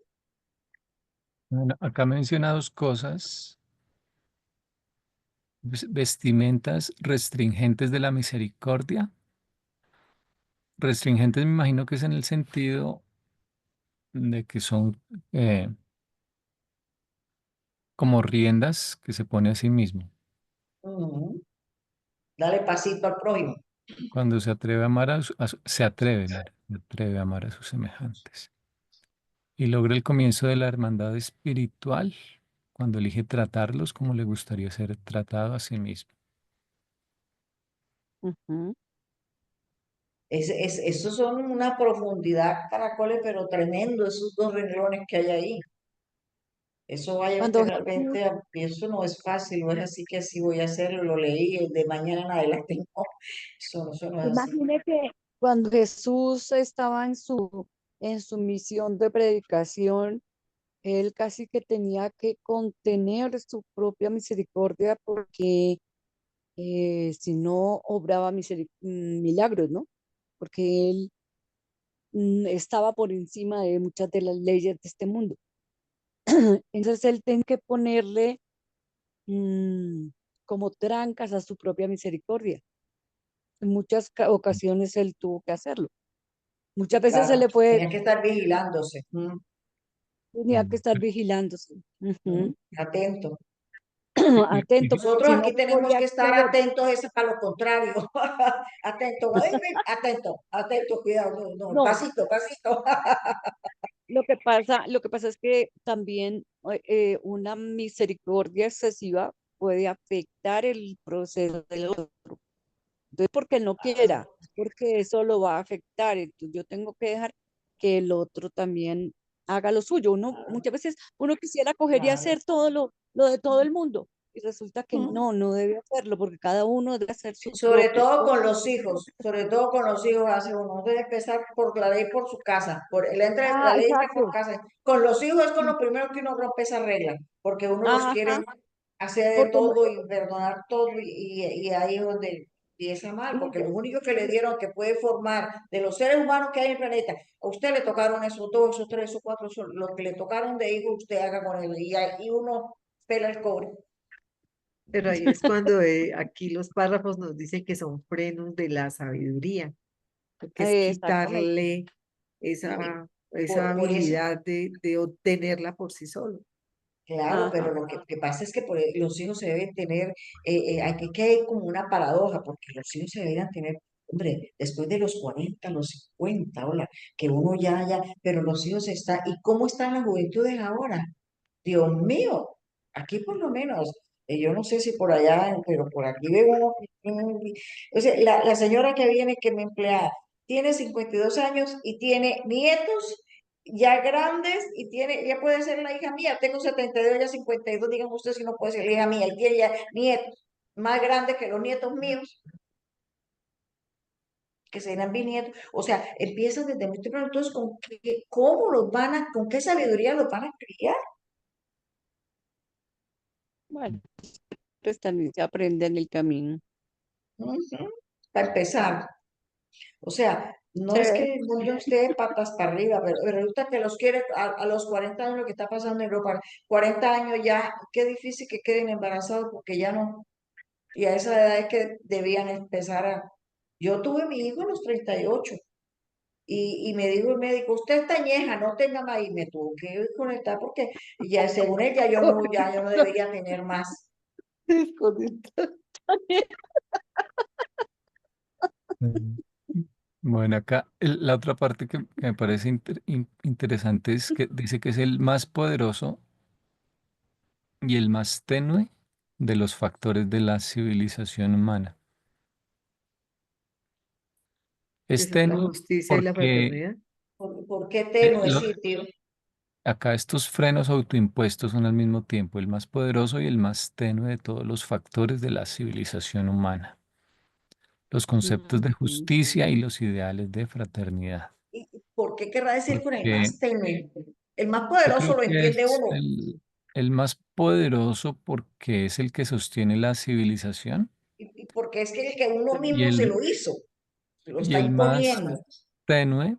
Bueno, acá menciona dos cosas. Vestimentas restringentes de la misericordia. Restringentes me imagino que es en el sentido de que son como riendas que se pone a sí mismo. Ujú. Dale pasito al prójimo. Cuando se atreve a amar se atreve, mira, se atreve a amar a sus semejantes. Y logra el comienzo de la hermandad espiritual cuando elige tratarlos como le gustaría ser tratado a sí mismo. Ujú. Esos son una profundidad, caracoles, pero tremendo, esos dos renglones que hay ahí. Eso vaya usted Cuando Jesús, realmente, eso no es fácil, no es así que así voy a hacerlo, lo leí, de mañana en adelante, no, eso no es así. imagine que cuando Jesús estaba en su misión de predicación, él casi que tenía que contener su propia misericordia porque si no obraba milagros, ¿no? Porque él estaba por encima de muchas de las leyes de este mundo. Entonces él tiene que ponerle mm, como trancas a su propia misericordia. En muchas ocasiones él tuvo que hacerlo. Muchas Sí, veces se claro, le fue, tenía que estar vigilándose, tenía que Mm. estar vigilándose, ujú, atento. atento, porque Nosotros si no aquí tenemos podía que que estar atentos, es para lo contrario. Atento, ay, ay, atento, atento, cuidado, no, no, no, pasito, pasito. lo que pasa es que también una misericordia excesiva puede afectar el proceso del otro. Entonces, porque no quiera, porque eso lo va a afectar. Entonces, yo tengo que dejar que el otro también haga lo suyo. Muchas veces uno quisiera coger y Claro. hacer todo lo de todo el mundo. Y resulta que Mm. no debe hacerlo, porque cada uno debe hacer sus Sobre propias todo cosas. con los hijos, sobre todo con los hijos hace uno debe empezar por la ley por su casa, la Ah, ley entra por exacto. casa. Con los hijos es con lo primero que uno rompe esa regla, porque uno los Ajá, quiere hacer de porque todo y perdonar todo y ahí es donde empieza mal, porque y- los únicos que le dieron que puede formar de los seres humanos que hay en el planeta, a usted le tocaron esos dos, esos tres, esos cuatro, los que le tocaron de hijo, usted haga con él y ahí uno pela el cobre. Pero ahí es cuando aquí los párrafos nos dicen que son frenos de la sabiduría, porque es exactamente. quitarle Y esa por eso. habilidad de obtenerla por sí solo. Claro, pero Ajá. lo que pasa es que los hijos se deben tener, que hay como una paradoja, porque los hijos se deberían tener, hombre, después de los 40, los 50, hola, que uno pero los hijos están, ¿y cómo están las juventudes ahora? Dios mío, aquí por lo menos, yo no sé si por allá, pero por aquí veo uno, o sea, la señora que viene, que me emplea, tiene 52 años y tiene nietos ya grandes y ya puede ser la hija mía, tengo 72, ya 52, digan ustedes si no puede ser la hija mía, él tiene ya nietos más grandes que los nietos míos, que serán bisnietos, o sea, empiezan desde muy temprano, entonces, ¿cómo con qué sabiduría los van a criar? Bueno, pues también se aprende en el camino. Ujú. Para empezar, o sea, no Sí. es que el mundo esté patas para arriba, pero resulta que los quiere a los 40 años, lo que está pasando en Europa, 40 años ya, qué difícil que queden embarazados porque ya no, y a esa edad es que debían empezar Yo tuve mi hijo a los 38 y me dijo el médico, usted está añeja, no tenga más, y me tuvo que conectar porque ya según ella yo no debería tener más. Desconectar. Mm. Bueno, acá la otra parte que me parece interesante es que dice que es el más poderoso y el más tenue de los factores de la civilización humana. Que Es son la tenue justicia y la porque fraternidad. ¿Por qué tenue sitio? acá estos frenos autoimpuestos son al mismo tiempo el más poderoso y el más tenue de todos los factores de la civilización humana. Los conceptos de Ujú. justicia y los ideales de fraternidad. ¿Y por qué querrá decir con el Porque más tenue? El más yo poderoso creo lo que entiende es uno. el más poderoso porque es el que sostiene la civilización Y porque es que el que uno y mismo se el, lo hizo, se lo y está el más imponiendo. tenue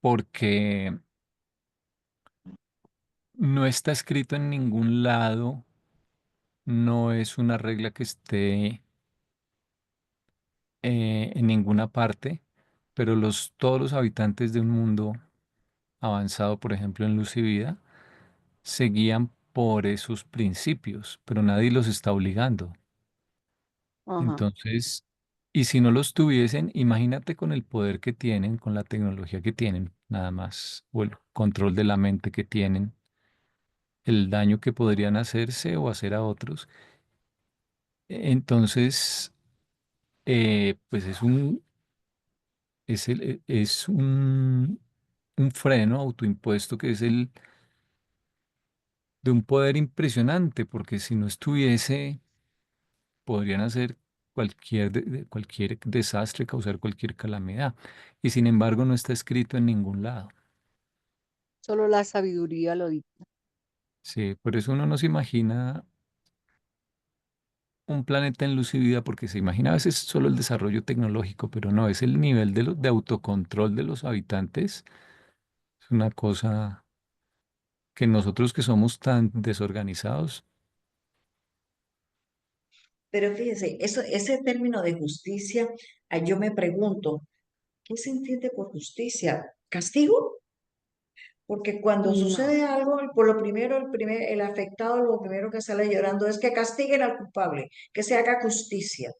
porque no está escrito en ningún lado, no es una regla que esté en ninguna parte, pero todos los habitantes de un mundo avanzado, por ejemplo, en luz y vida, se guían por esos principios, pero nadie los está obligando. Ajá. Entonces, y si no los tuviesen, imagínate con el poder que tienen, con la tecnología que tienen, nada más, o el control de la mente que tienen, el daño que podrían hacerse o hacer a otros. Entonces, pues es un freno autoimpuesto que es el de un poder impresionante, porque si no estuviese, podrían hacer cualquier desastre, causar cualquier calamidad. Y sin embargo, no está escrito en ningún lado. Solo la sabiduría lo dicta. Sí, por eso uno no se imagina un planeta en luz y vida, porque se imagina a veces solo el desarrollo tecnológico, pero no, es el nivel de autocontrol de los habitantes. Es una cosa que nosotros que somos tan desorganizados. Pero fíjese, ese término de justicia, yo me pregunto, ¿qué se entiende por justicia? ¿Castigo? Porque cuando No, sucede algo, por lo primero, el afectado, lo primero que sale llorando es que castiguen al culpable, que se haga justicia.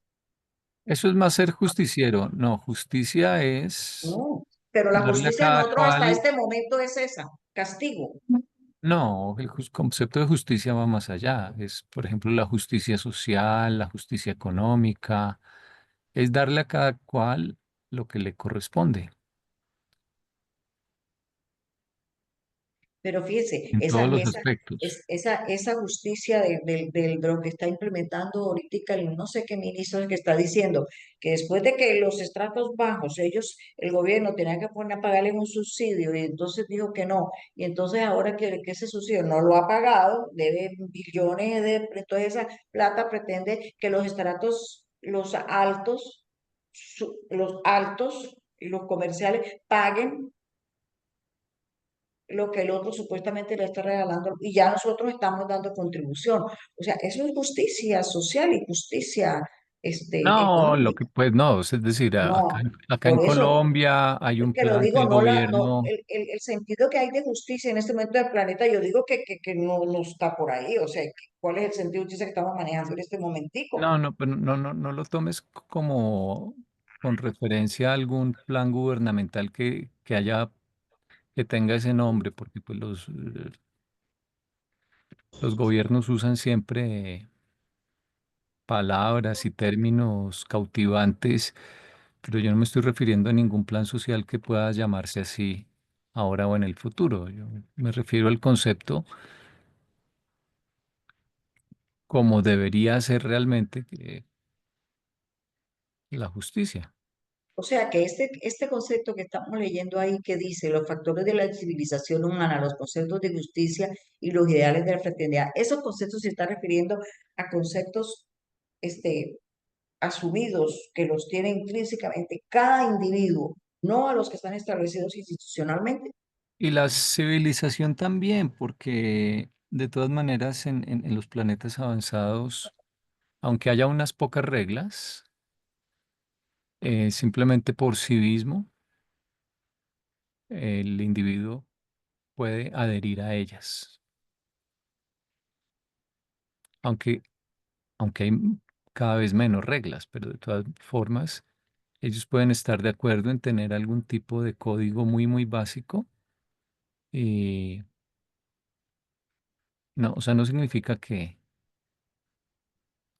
Eso es más ser justiciero. No, justicia es No, pero la darle a justicia de cada nosotros hasta cual. este momento es esa, castigo. No, el concepto de justicia va más allá. Es, por ejemplo, la justicia social, la justicia económica. Es darle a cada cual lo que le corresponde Pero fíjese, en todos los aspectos. esa justicia de lo que está implementando ahorita el no sé qué ministro es que está diciendo que después de que los estratos bajos, el gobierno tenía que poner a pagarles un subsidio y entonces dijo que no, y entonces ahora que ese subsidio no lo ha pagado, debe billones entonces esa plata pretende que los estratos, los altos y los comerciales paguen lo que el otro supuestamente le está regalando y ya nosotros estamos dando contribución. O sea, eso es justicia social y justicia No, lo económica. que pues no, es decir, No, acá en por eso Colombia hay es un que lo plan que digo, el no, gobierno. el sentido que hay de justicia en este momento del planeta, yo digo que no, no está por ahí. O sea, ¿cuál es el sentido de justicia que estamos manejando en este momentico? No, no, pero no lo tomes como con referencia a algún plan gubernamental que tenga ese nombre, porque pues los gobiernos usan siempre palabras y términos cautivantes, pero yo no me estoy refiriendo a ningún plan social que pueda llamarse así ahora o en el futuro. Yo me refiero al concepto como debería ser realmente la justicia. O sea que este concepto que estamos leyendo ahí, que dice los factores de la civilización humana, los conceptos de justicia y los ideales de la fraternidad, esos conceptos se están refiriendo a conceptos este, asumidos que los tiene intrínsecamente cada individuo, no a los que están establecidos institucionalmente. Y la civilización también, porque de todas maneras en los planetas avanzados, aunque haya unas pocas reglas, simplemente por civismo, el individuo puede adherir a ellas. Aunque, aunque hay cada vez menos reglas, pero de todas formas, ellos pueden estar de acuerdo en tener algún tipo de código muy, muy básico. Y no, o sea, no significa que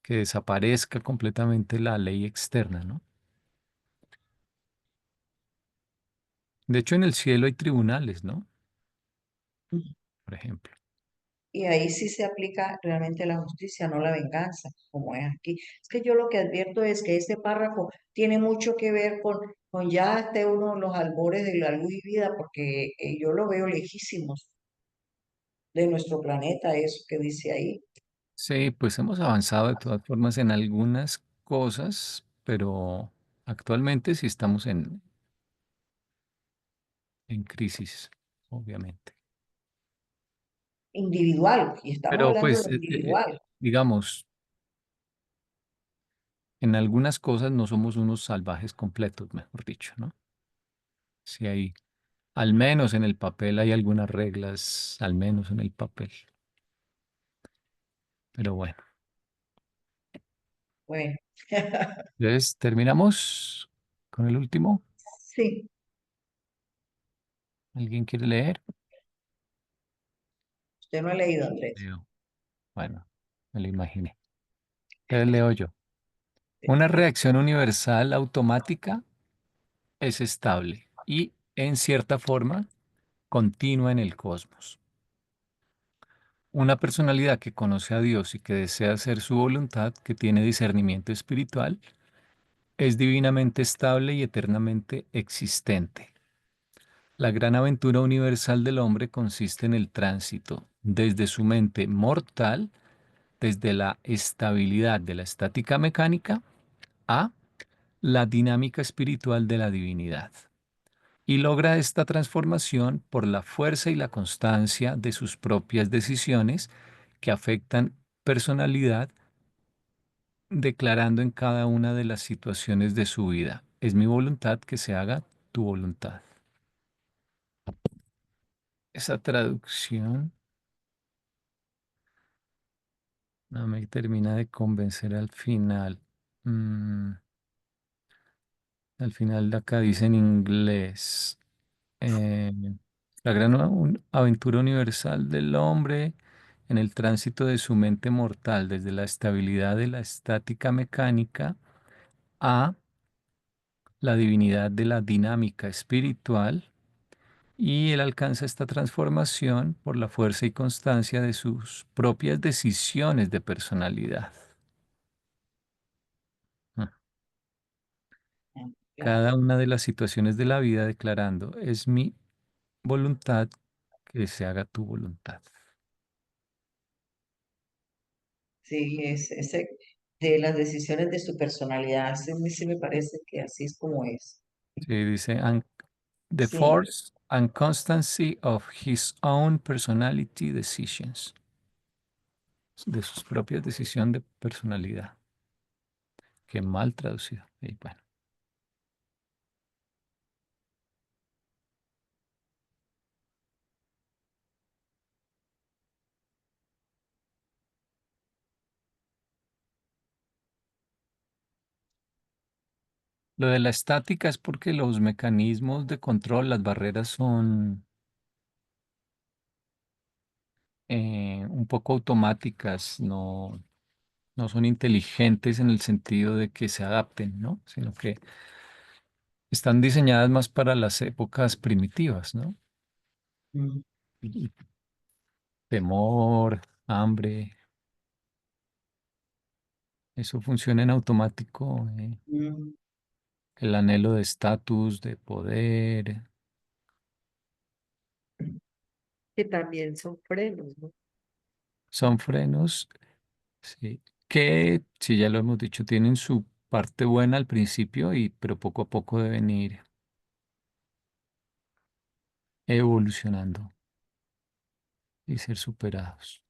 desaparezca completamente la ley externa, ¿no? De hecho, en el cielo hay tribunales, ¿no? Por ejemplo. Y ahí sí se aplica realmente la justicia, no la venganza, como es aquí. Es que yo lo que advierto es que este párrafo tiene mucho que ver con ya este uno de los albores de la luz y vida, porque yo lo veo lejísimos de nuestro planeta, eso que dice ahí. Sí, pues hemos avanzado de todas formas en algunas cosas, pero actualmente sí estamos en crisis, obviamente. Individual, y estamos Pero hablando de pues, lo individual. digamos, en algunas cosas no somos unos salvajes completos, mejor dicho, ¿no? Sí hay Al menos en el papel hay algunas reglas, al menos en el papel. Pero bueno, Bueno, entonces terminamos con el último. sí, ¿Alguien quiere leer? usted no ha leído, Andrés. Leo. Bueno, me lo imaginé. Entonces leo yo. Una reacción universal automática es estable y, en cierta forma, continua en el cosmos. Una personalidad que conoce a Dios y que desea hacer su voluntad, que tiene discernimiento espiritual, es divinamente estable y eternamente existente. La gran aventura universal del hombre consiste en el tránsito desde su mente mortal, desde la estabilidad de la estática mecánica, a la dinámica espiritual de la divinidad. Y logra esta transformación por la fuerza y la constancia de sus propias decisiones que afectan personalidad, declarando en cada una de las situaciones de su vida: es mi voluntad que se haga tu voluntad. Esa traducción no me termina de convencer al final. Mm, Al final de acá dice en inglés, eh, la gran aventura universal del hombre en el tránsito de su mente mortal desde la estabilidad de la estática mecánica a la divinidad de la dinámica espiritual, y él alcanza esta transformación por la fuerza y constancia de sus propias decisiones de personalidad. Ah. Claro. Cada una de las situaciones de la vida declarando: es mi voluntad que se haga tu voluntad. Sí, es ese de las decisiones de su personalidad. Sí me parece que así es como es. Sí, dice: "And the Sí. force and constancy of his own personality decisions", de sus propias decisiones de personalidad. Qué mal traducido. Y bueno, lo de la estática es porque los mecanismos de control, las barreras son un poco automáticas, no son inteligentes en el sentido de que se adapten, ¿no? Sino que están diseñadas más para las épocas primitivas, ¿no? Mm, Y temor, hambre, eso funciona en automático. mm. El anhelo de estatus, de poder, Que también son frenos, ¿no? son frenos, sí, que, si ya lo hemos dicho, tienen su parte buena al principio, pero poco a poco deben ir evolucionando y ser superados.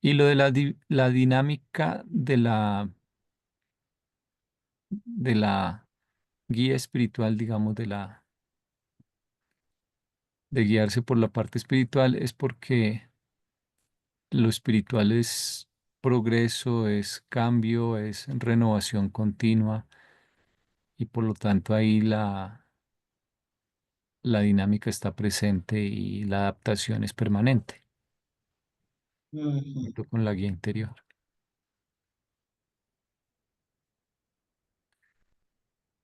Y lo de la dinámica de la guía espiritual, digamos, de guiarse por la parte espiritual, es porque lo espiritual es progreso, es cambio, es renovación continua, y por lo tanto ahí la dinámica está presente y la adaptación es permanente, Ujú. junto con la guía interior.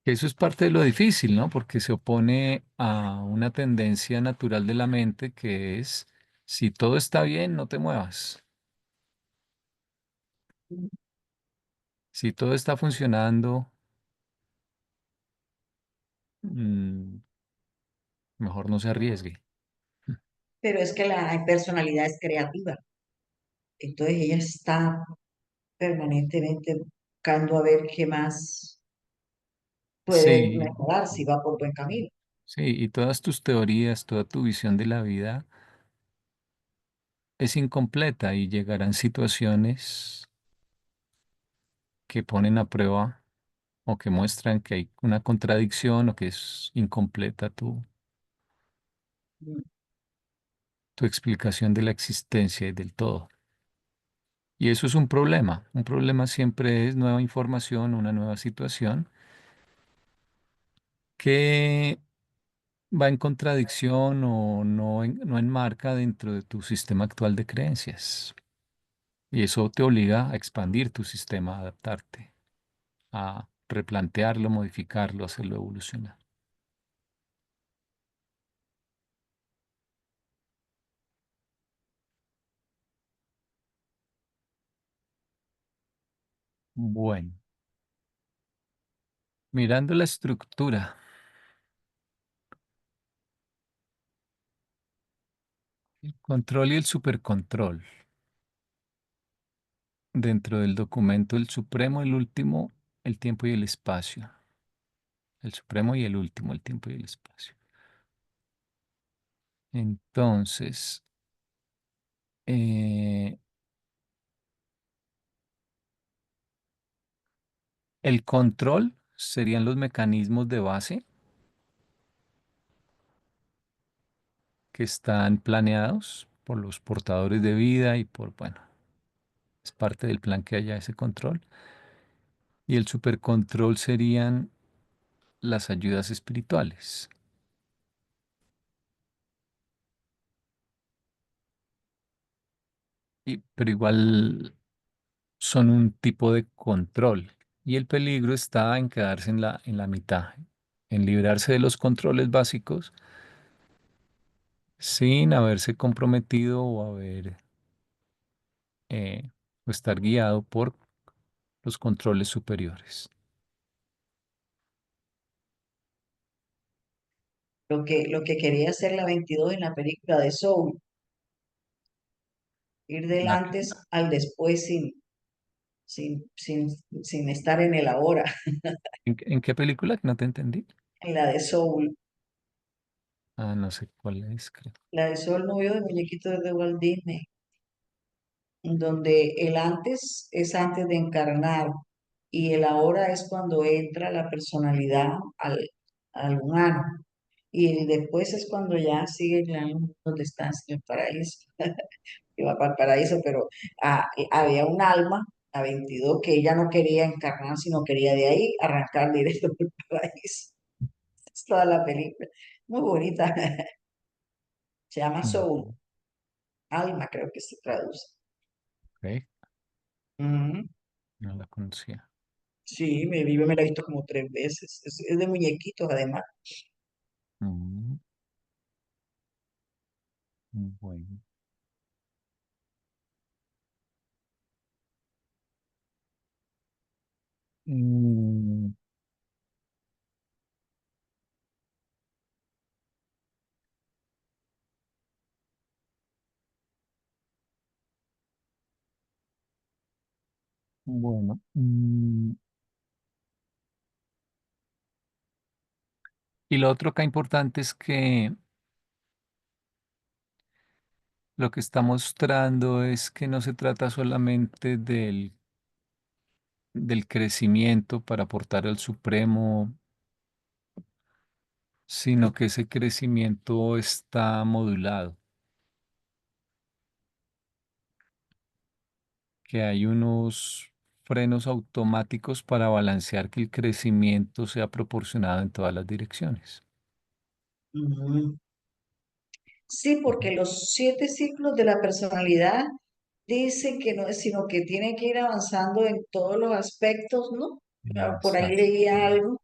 Eso es parte de lo difícil, ¿no? Porque se opone a una tendencia natural de la mente, que es: si todo está bien, no te muevas. Si todo está funcionando, mm, mejor no se arriesgue. Pero es que la personalidad es creativa. Entonces ella está permanentemente buscando a ver qué más puede Sí, mejorar si va por buen camino. sí, y todas tus teorías, toda tu visión de la vida es incompleta, y llegarán situaciones que ponen a prueba o que muestran que hay una contradicción o que es incompleta tu explicación de la existencia y del todo. Y eso es un problema. Un problema siempre es nueva información, una nueva situación que va en contradicción o no enmarca dentro de tu sistema actual de creencias. Y eso te obliga a expandir tu sistema, a adaptarte, a replantearlo, modificarlo, hacerlo evolucionar. Bueno, mirando la estructura, el control y el supercontrol. Dentro del documento, el supremo, el último, el tiempo y el espacio. El supremo y el último, el tiempo y el espacio. Entonces, eh, el control serían los mecanismos de base que están planeados por los portadores de vida y bueno, es parte del plan que haya ese control. Y el supercontrol serían las ayudas espirituales. Pero igual son un tipo de control. Y el peligro está en quedarse en la mitad, en librarse de los controles básicos sin haberse comprometido eh, o estar guiado por los controles superiores. Lo que quería hacer la 22 en la película de Soul, ir del La- antes al después sin, sin, sin estar en el ahora, ¿En qué película? Que no te entendí. en la de Soul. Ah, no sé cuál es, creo. La de Soul movió de muñequitos de Walt Disney, donde el antes es antes de encarnar y el ahora es cuando entra la personalidad al humano. Y el después es cuando ya sigue el alma donde está en el paraíso, que va para el paraíso, pero había un alma, a 22 que ella no quería encarnar, sino quería de ahí arrancar directo para el paraíso. Es toda la película. Muy bonita. Se llama Soul, Mm, alma creo que se traduce. ok, Ujú. no la conocía. Sí, me la he visto como 3 veces. Es de muñequitos, además. Mm, bueno. Mm, bueno. Y lo otro que es importante es que lo que está mostrando es que no se trata solamente del crecimiento para aportar al Supremo, sino que ese crecimiento está modulado, que hay unos frenos automáticos para balancear que el crecimiento sea proporcionado en todas las direcciones. Ujú. Sí, Ujú. porque los 7 ciclos de la personalidad dicen que no es sino que tiene que ir avanzando en todos los aspectos, ¿no? Por ahí Exacto. leía algo.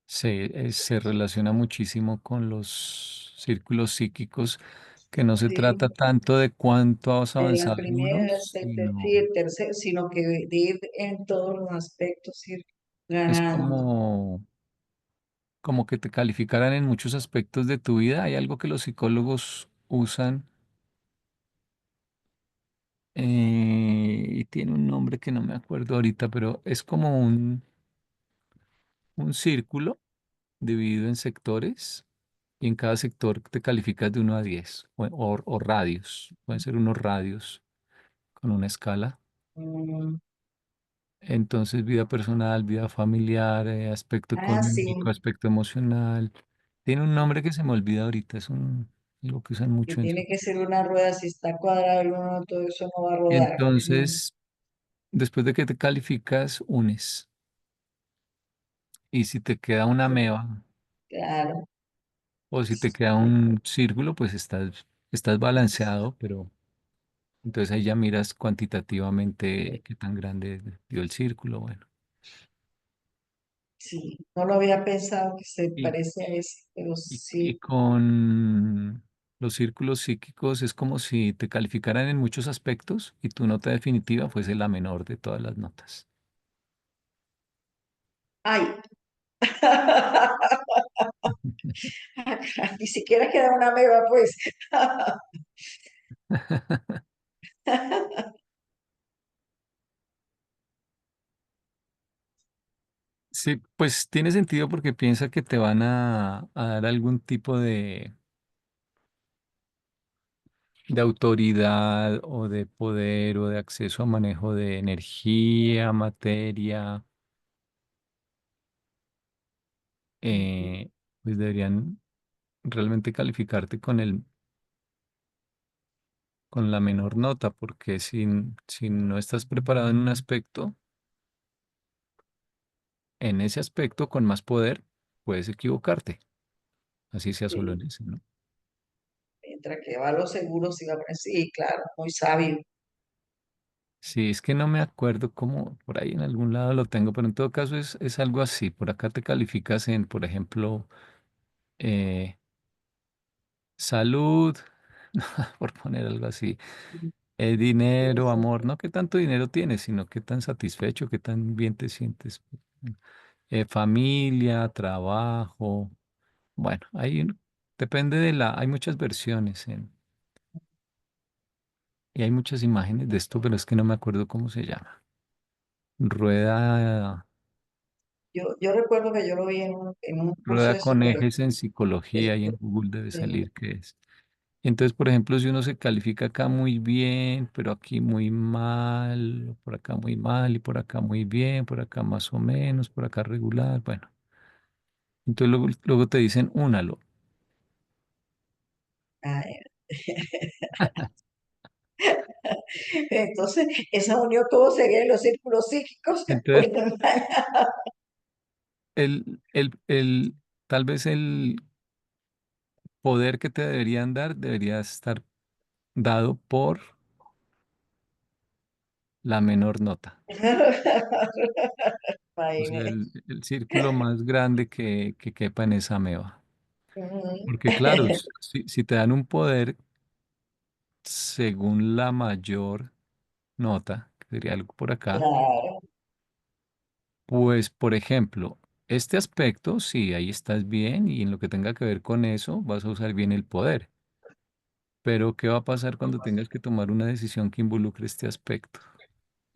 Se relaciona muchísimo con los círculos psíquicos, que no se Sí, trata tanto de cuánto has de la avanzado en primera, unos, sí, sino el tercero, sino que de ir en todos los aspectos, ir es ganando. como que te calificaran en muchos aspectos de tu vida. Hay algo que los psicólogos usan y tiene un nombre que no me acuerdo ahorita, pero es como un círculo dividido en sectores y en cada sector te calificas de 1 a 10 o radios. Pueden ser unos radios con una escala. Mm, Entonces, vida personal, vida familiar, aspecto Ah, sí, económico, aspecto emocional. Tiene un nombre que se me olvida ahorita, algo que usan que mucho en tiene que ser una rueda, si está cuadrado el uno, todo eso no va a rodar. Ujú. Entonces, después de que te calificas, unes. Y si te queda una meba Claro, o si te queda un círculo, pues estás balanceado, pero entonces ahí ya miras cuantitativamente qué tan grande dio el círculo. Bueno, sí, no lo había pensado que se y, parece a ese, pero y sí, con los círculos psíquicos es como si te calificaran en muchos aspectos y tu nota definitiva fuese la menor de todas las notas. ay, ni siquiera queda una meba, pues. Sí, pues tiene sentido porque piensa que te van a dar algún tipo de autoridad o de poder o de acceso a manejo de energía, materia, eh, pues deberían realmente calificarte con la menor nota, porque si no estás preparado en un aspecto, en ese aspecto con más poder, puedes equivocarte, así sea solo en Sí, ese, ¿no? mientras que va a los seguros, sí, sí, claro, muy sabio. Sí, es que no me acuerdo cómo, por ahí en algún lado lo tengo, pero en todo caso es algo así. Por acá te calificas en, por ejemplo, eh, salud, por poner algo así, dinero, amor, no qué tanto dinero tienes, sino qué tan satisfecho, qué tan bien te sientes. Familia, trabajo, bueno, depende hay muchas versiones y hay muchas imágenes de esto, pero es que no me acuerdo cómo se llama. Rueda, Yo recuerdo que yo lo vi en un curso rueda de con psicología. ejes en psicología y en Google debe de- salir qué es. Entonces, por ejemplo, si uno se califica acá muy bien, pero aquí muy mal, o por acá muy mal y por acá muy bien, por acá más o menos, por acá regular, bueno. Entonces luego te dicen únalo. Ay, entonces, esa unión, ¿cómo sería en los círculos psíquicos? Entonces, Porque tal vez el poder que te deberían dar debería estar dado por la menor nota. O sea, imagínate. el círculo más grande que quepa en esa meba. Ujú. Porque claro, si te dan un poder según la mayor nota, que sería algo por acá, Claro. pues por ejemplo, este aspecto, sí, ahí estás bien y en lo que tenga que ver con eso vas a usar bien el poder. Pero ¿qué va a pasar cuando tengas que tomar una decisión que involucre este aspecto?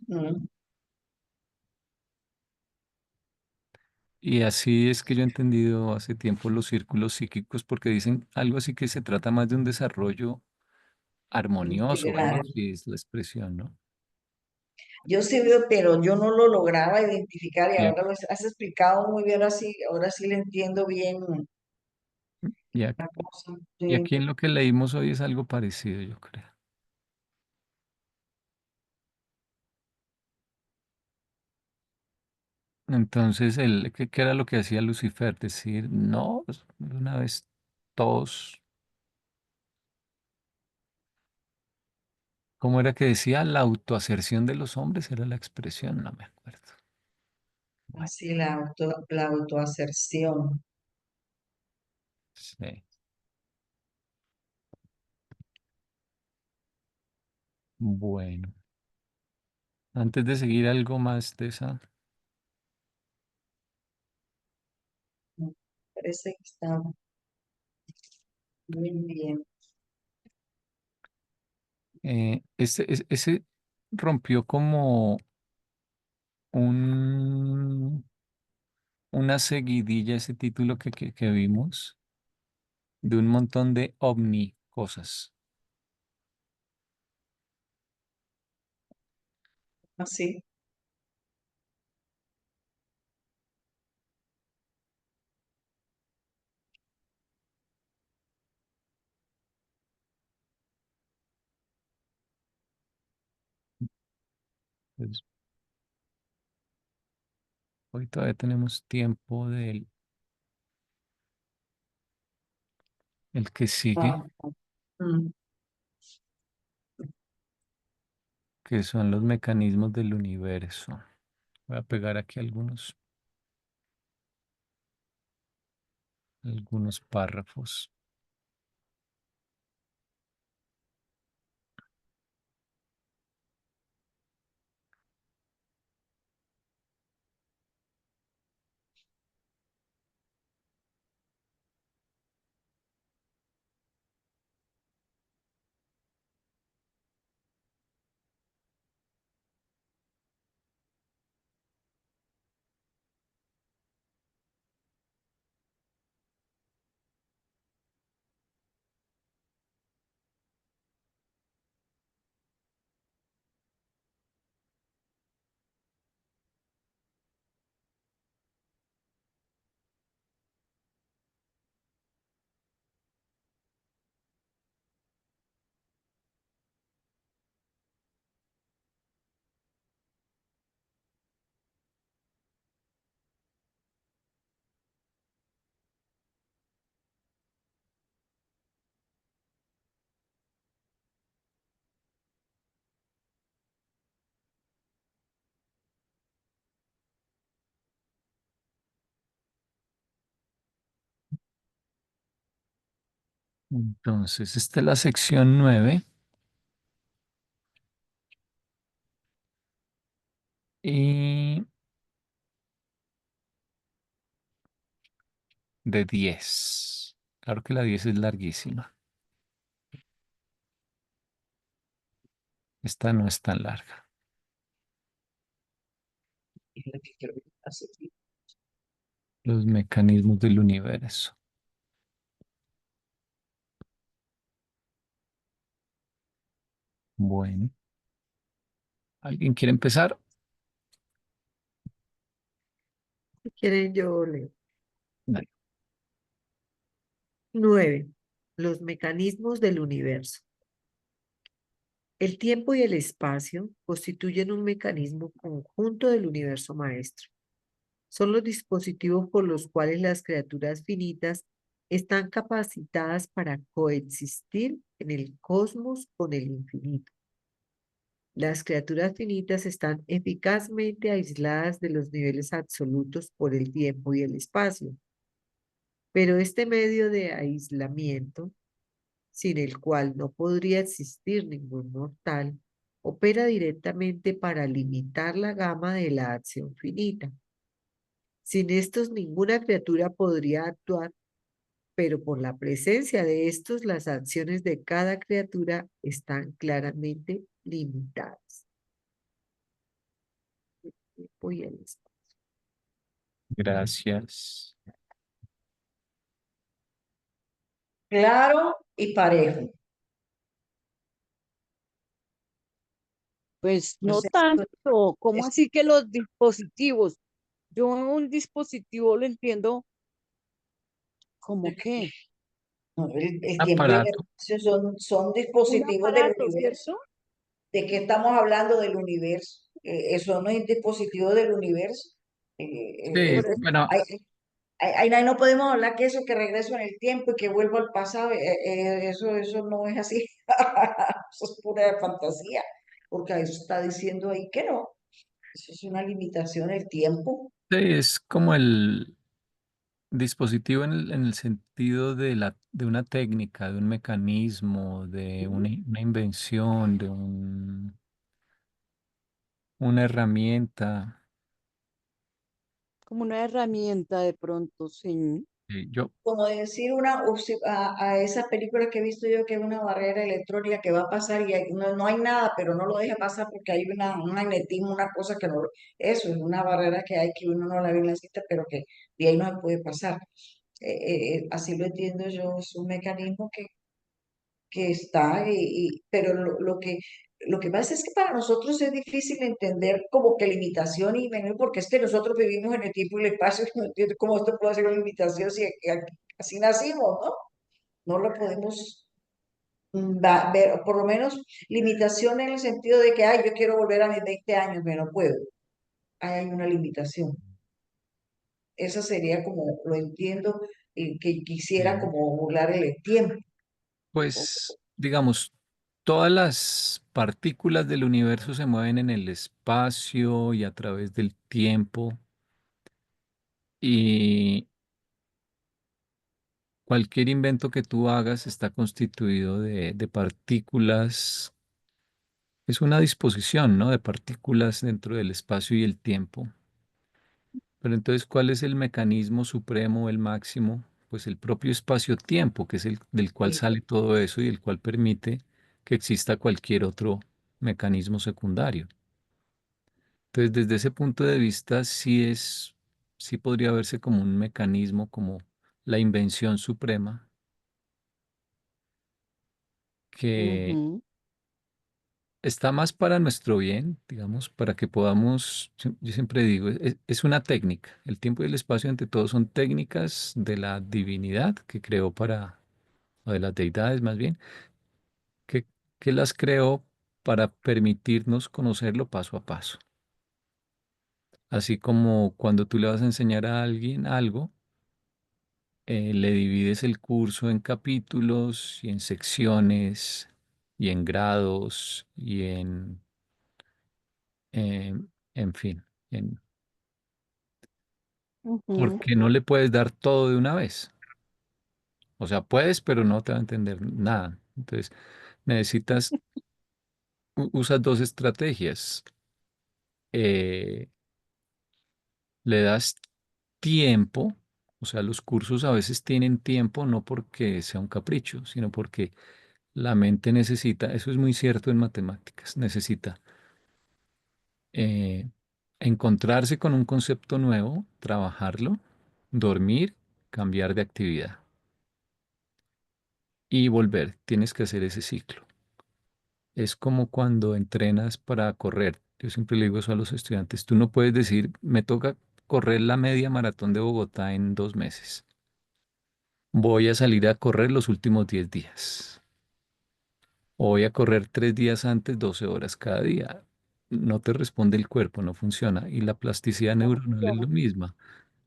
Ujú. Y así es que yo he entendido hace tiempo los círculos psíquicos, porque dicen algo así que se trata más de un desarrollo armonioso, o algo Integral. así es la expresión, ¿no? Yo sí veo, pero yo no lo lograba identificar y Y, a- ahora lo has explicado muy bien así, ahora sí le entiendo bien y a- la cosa. y Sí. aquí en lo que leímos hoy es algo parecido, yo creo. Entonces, ¿qué era lo que hacía Lucifer? Decir, no, pues, una vez todos, ¿cómo era que decía? La autoaserción de los hombres era la expresión, no me acuerdo. Bueno, Así la autoaserción. sí. Bueno, antes de seguir algo más de esa, Parece que está muy bien. ese rompió como un, una seguidilla, ese título que vimos, de un montón de ovni cosas. Así. Pues, hoy todavía tenemos tiempo del el que sigue, Ah, mm. que son los mecanismos del universo. Voy a pegar aquí algunos párrafos. Entonces, esta es la sección 9 y de 10. Claro que la 10 es larguísima. Esta no es tan larga. Es lo que quiero hacer. Los mecanismos del universo. Bueno, ¿alguien quiere empezar? Si quieren, yo leo. Dale. 9. Los mecanismos del universo. El tiempo y el espacio constituyen un mecanismo conjunto del universo maestro. Son los dispositivos por los cuales las criaturas finitas están capacitadas para coexistir en el cosmos con el infinito. Las criaturas finitas están eficazmente aisladas de los niveles absolutos por el tiempo y el espacio. Pero este medio de aislamiento, sin el cual no podría existir ningún mortal, opera directamente para limitar la gama de la acción finita. Sin estos, ninguna criatura podría actuar, pero por la presencia de estos, las acciones de cada criatura están claramente limitadas. Voy a Gracias. Claro y parejo. Pues O no sea, tanto. ¿Cómo es- así que los dispositivos? Yo un dispositivo lo entiendo como que no, el tiempo y el Aparato. espacio son un dispositivos del aparato, universo. ¿cierto? ¿De qué estamos hablando del universo? Eso no es dispositivo del universo. Sí, Por eso, bueno, No podemos hablar que eso, que regreso en el tiempo y que vuelvo al pasado. Eso no es así. Eso es pura fantasía, porque eso está diciendo ahí que no. Eso es una limitación del tiempo. sí, es como el dispositivo en el sentido de una técnica, de un mecanismo, de Ujú. una invención, una herramienta. como una herramienta de pronto, sí. Yo, Como decir a esa película que he visto yo, que es una barrera electrónica que va a pasar y no hay nada, pero no lo deja pasar porque hay un magnetismo, una cosa que no, eso es una barrera que hay que uno no la ve en la cita, pero que de ahí no se puede pasar. Así lo entiendo yo, es un mecanismo que está, pero lo que pasa es que para nosotros es difícil entender como que limitación y menú, porque es que nosotros vivimos en el tiempo y el espacio, y no entiendo cómo esto puede ser una limitación si así nacimos, ¿no? No lo podemos, ver, por lo menos limitación en el sentido de que, ay, yo quiero volver a mis 20 años, pero no puedo. Ahí hay una limitación. Esa sería como, lo entiendo, que quisiera Sí. como burlar el tiempo. Pues, digamos, todas las partículas del universo se mueven en el espacio y a través del tiempo, y cualquier invento que tú hagas está constituido de partículas. Es una disposición, ¿no? De partículas dentro del espacio y el tiempo. Pero entonces, ¿cuál es el mecanismo supremo, el máximo? Pues el propio espacio-tiempo, que es el del cual Sí. sale todo eso y el cual permite que exista cualquier otro mecanismo secundario. Entonces, desde ese punto de vista, sí podría verse como un mecanismo, como la invención suprema, que Ujú, está más para nuestro bien, digamos, para que podamos, yo siempre digo, es una técnica. El tiempo y el espacio, ante todo, son técnicas de la divinidad que creó o de las deidades más bien, que, que las creó para permitirnos conocerlo paso a paso. Así como cuando tú le vas a enseñar a alguien algo, le divides el curso en capítulos y en secciones y en grados y en fin, ujú. porque no le puedes dar todo de una vez. O sea, puedes, pero no te va a entender nada. Entonces, necesitas, usas dos estrategias. Eh, Le das tiempo, o sea, los cursos a veces tienen tiempo no porque sea un capricho, sino porque la mente necesita, eso es muy cierto en matemáticas, necesita eh, encontrarse con un concepto nuevo, trabajarlo, dormir, cambiar de actividad y volver. Tienes que hacer ese ciclo. Es como cuando entrenas para correr. Yo siempre le digo eso a los estudiantes. Tú no puedes decir, me toca correr la media maratón de Bogotá en 2 meses. Voy a salir a correr los últimos 10 días. O voy a correr 3 días antes, 12 horas cada día. No te responde el cuerpo, no funciona. Y la plasticidad No neuronal es funciona. lo misma,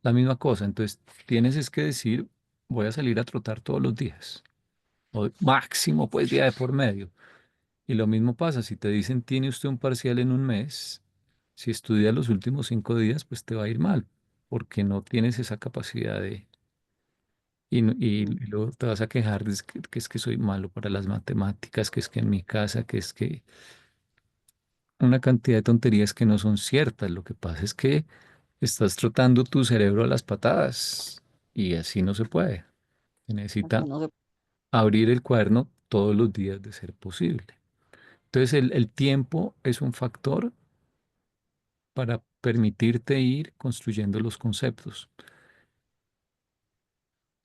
la misma cosa. Entonces, tienes es que decir, voy a salir a trotar todos los días. O máximo, pues, día de por medio. Y lo mismo pasa, si te dicen tiene usted un parcial en un mes, si estudia los últimos 5 días, pues te va a ir mal, porque no tienes esa capacidad de... Y Ujú. luego te vas a quejar de que es que soy malo para las matemáticas, que es que en mi casa, que es que una cantidad de tonterías que no son ciertas. Lo que pasa es que estás trotando tu cerebro a las patadas y así no se puede. Se Así necesita no se... abrir el cuaderno todos los días de ser posible. Entonces el tiempo es un factor para permitirte ir construyendo los conceptos.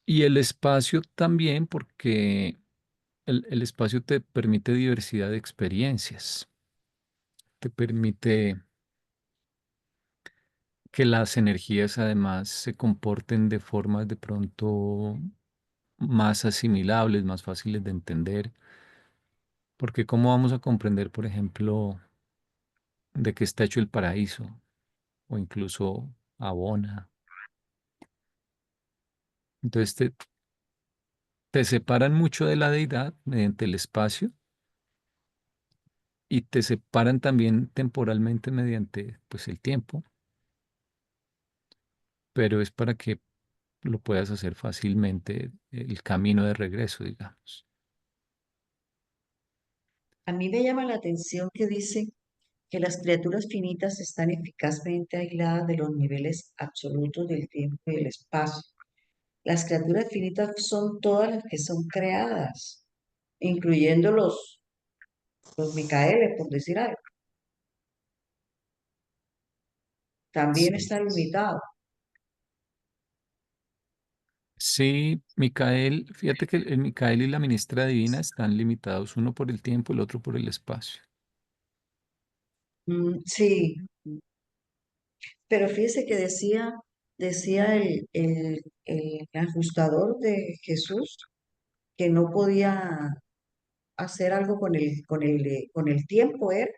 Y el espacio también, porque el espacio te permite diversidad de experiencias, te permite que las energías además se comporten de formas de pronto más asimilables, más fáciles de entender, porque ¿cómo vamos a comprender, por ejemplo, de qué está hecho el paraíso o incluso Abona? Entonces te separan mucho de la deidad mediante el espacio y te separan también temporalmente mediante pues el tiempo, pero es para que lo puedas hacer fácilmente el camino de regreso, digamos. A mí me llama la atención que dice que las criaturas finitas están eficazmente aisladas de los niveles absolutos del tiempo y del espacio. Las criaturas finitas son todas las que son creadas, incluyendo los Micaeles, por decir algo. También Sí. está limitado. Sí, Micael, fíjate que el Micael y la ministra divina están limitados, uno por el tiempo, el otro por el espacio. Sí, Ujú. pero fíjese que decía el ajustador de Jesús que no podía, hacer algo con el tiempo, ¿eh?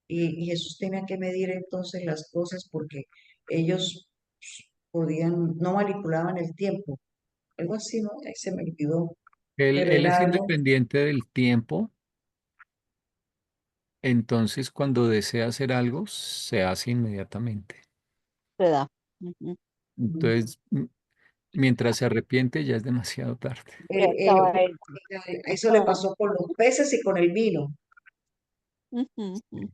Y Jesús tenía que medir entonces las cosas porque ellos podían, no manipulaban el tiempo, algo así, ¿no? Ahí se me olvidó, Él, pero él era es algo, independiente del tiempo, entonces cuando desea hacer algo, se hace inmediatamente. Se da. Ujú. mm, Entonces, mientras se arrepiente, ya es demasiado tarde. Ya estaba él. eso le Estaba él. pasó con los peces y con el vino. Ujú, ujú.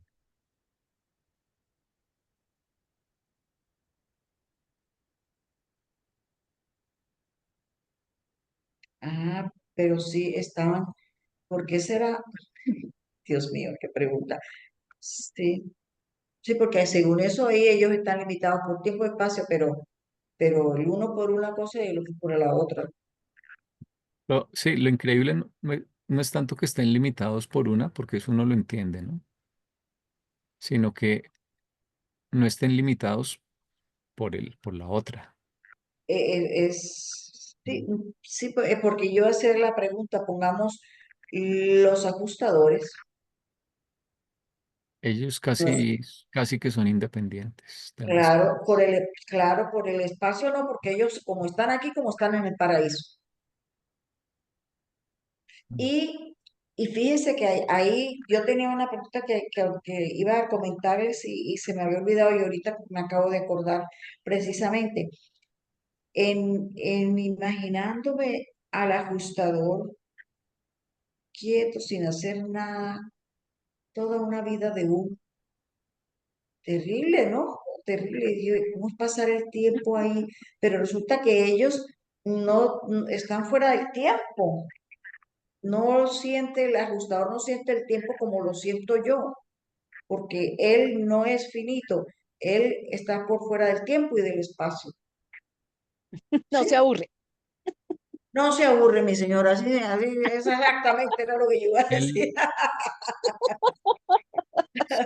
Ah, pero sí estaban, ¿por qué será? Dios mío, qué pregunta. Sí, sí, porque según eso ahí ellos están limitados por tiempo y espacio, pero el uno por una cosa y el otro por la otra. Sí, lo increíble no es tanto que estén limitados por una, porque eso uno lo entiende, ¿no? Sino que no estén limitados por la otra. Sí, sí, porque yo hacer la pregunta, pongamos los ajustadores, Ellos los- casi que son independientes del resto. claro, por el espacio no, porque ellos como están aquí, como están en el paraíso. Y, y fíjense que ahí yo tenía una pregunta que iba a comentarles y se me había olvidado y ahorita me acabo de acordar precisamente. En imaginándome al ajustador quieto, sin hacer nada, toda una vida de un terrible, ¿no? Terrible. Y yo, ¿cómo es pasar el tiempo ahí? Pero resulta que ellos no están fuera del tiempo. No siente, el ajustador no siente el tiempo como lo siento yo, porque él no es finito, él está por fuera del tiempo y del espacio. No se ¿Sí? aburre. No se aburre, mi señora, así es exactamente era lo que yo iba a decir. Él,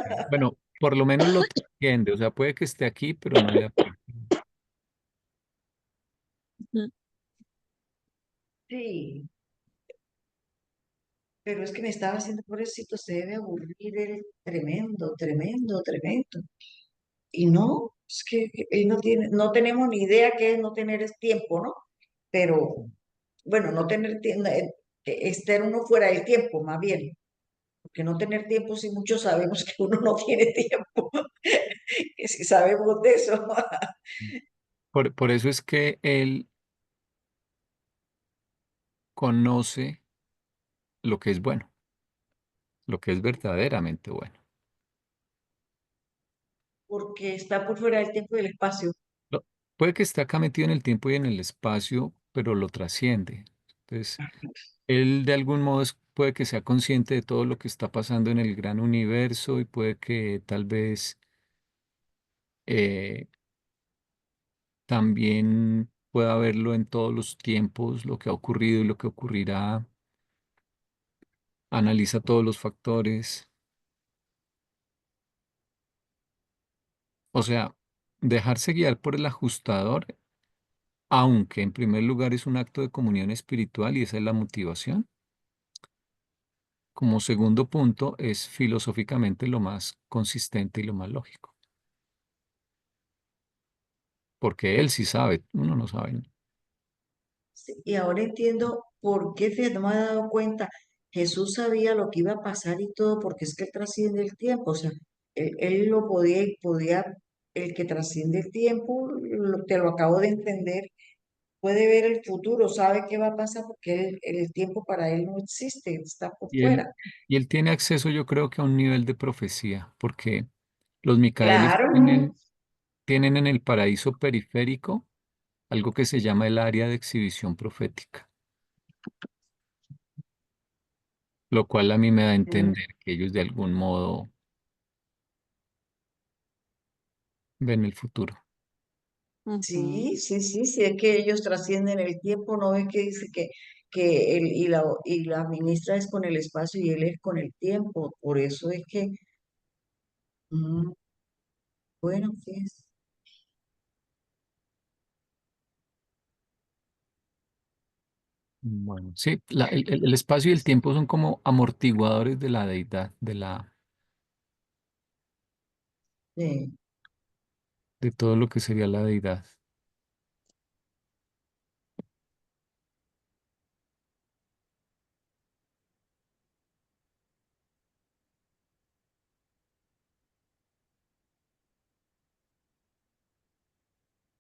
sí, bueno, por lo menos lo entiende, o sea, puede que esté aquí, pero no le afecta. Ujú. Sí, pero es que me estaba haciendo pobrecito, se debe aburrir él tremendo, tremendo, tremendo. Y no, es que él no tiene, no tenemos ni idea qué es no tener es tiempo, ¿no? Pero, bueno, no tener tiempo, estar uno fuera del tiempo, más bien, porque no tener tiempo, sí muchos sabemos que uno no tiene tiempo, que sí sabemos de eso. Por eso es que él conoce lo que es bueno, lo que es verdaderamente bueno. Porque está por fuera del tiempo y del espacio. Lo- Puede que esté acá metido en el tiempo y en el espacio, pero lo trasciende. Entonces, él de algún modo puede que sea consciente de todo lo que está pasando en el gran universo y puede que tal vez eh, también pueda verlo en todos los tiempos, lo que ha ocurrido y lo que ocurrirá, analiza todos los factores. O sea, dejarse guiar por el ajustador, aunque en primer lugar es un acto de comunión espiritual y esa es la motivación. Como segundo punto, es filosóficamente lo más consistente y lo más lógico, porque él sí sabe, uno no sabe. ¿No? Sí, y ahora entiendo por qué, fíjate, no me había dado cuenta. Jesús sabía lo que iba a pasar y todo, porque es que él trasciende el tiempo. O sea, él lo podía y podía, el que trasciende el tiempo, te lo acabo de entender, puede ver el futuro, sabe qué va a pasar, porque el tiempo para él no existe, está por Y él, fuera. y él tiene acceso, yo creo que a un nivel de profecía, porque los Micaelis Claro, tienen en el paraíso periférico algo que se llama el área de exhibición profética, lo cual a mí me da a mm, entender que ellos de algún modo ven el futuro. Ujú. sí, sí, sí, sí, es que ellos trascienden el tiempo, ¿no ves que dice que él y la ministra es con el espacio y él es con el tiempo? Por eso es que, mm, bueno, fíjese. Bueno, sí, el espacio y el tiempo son como amortiguadores de la deidad, Sí. de todo lo que sería la deidad.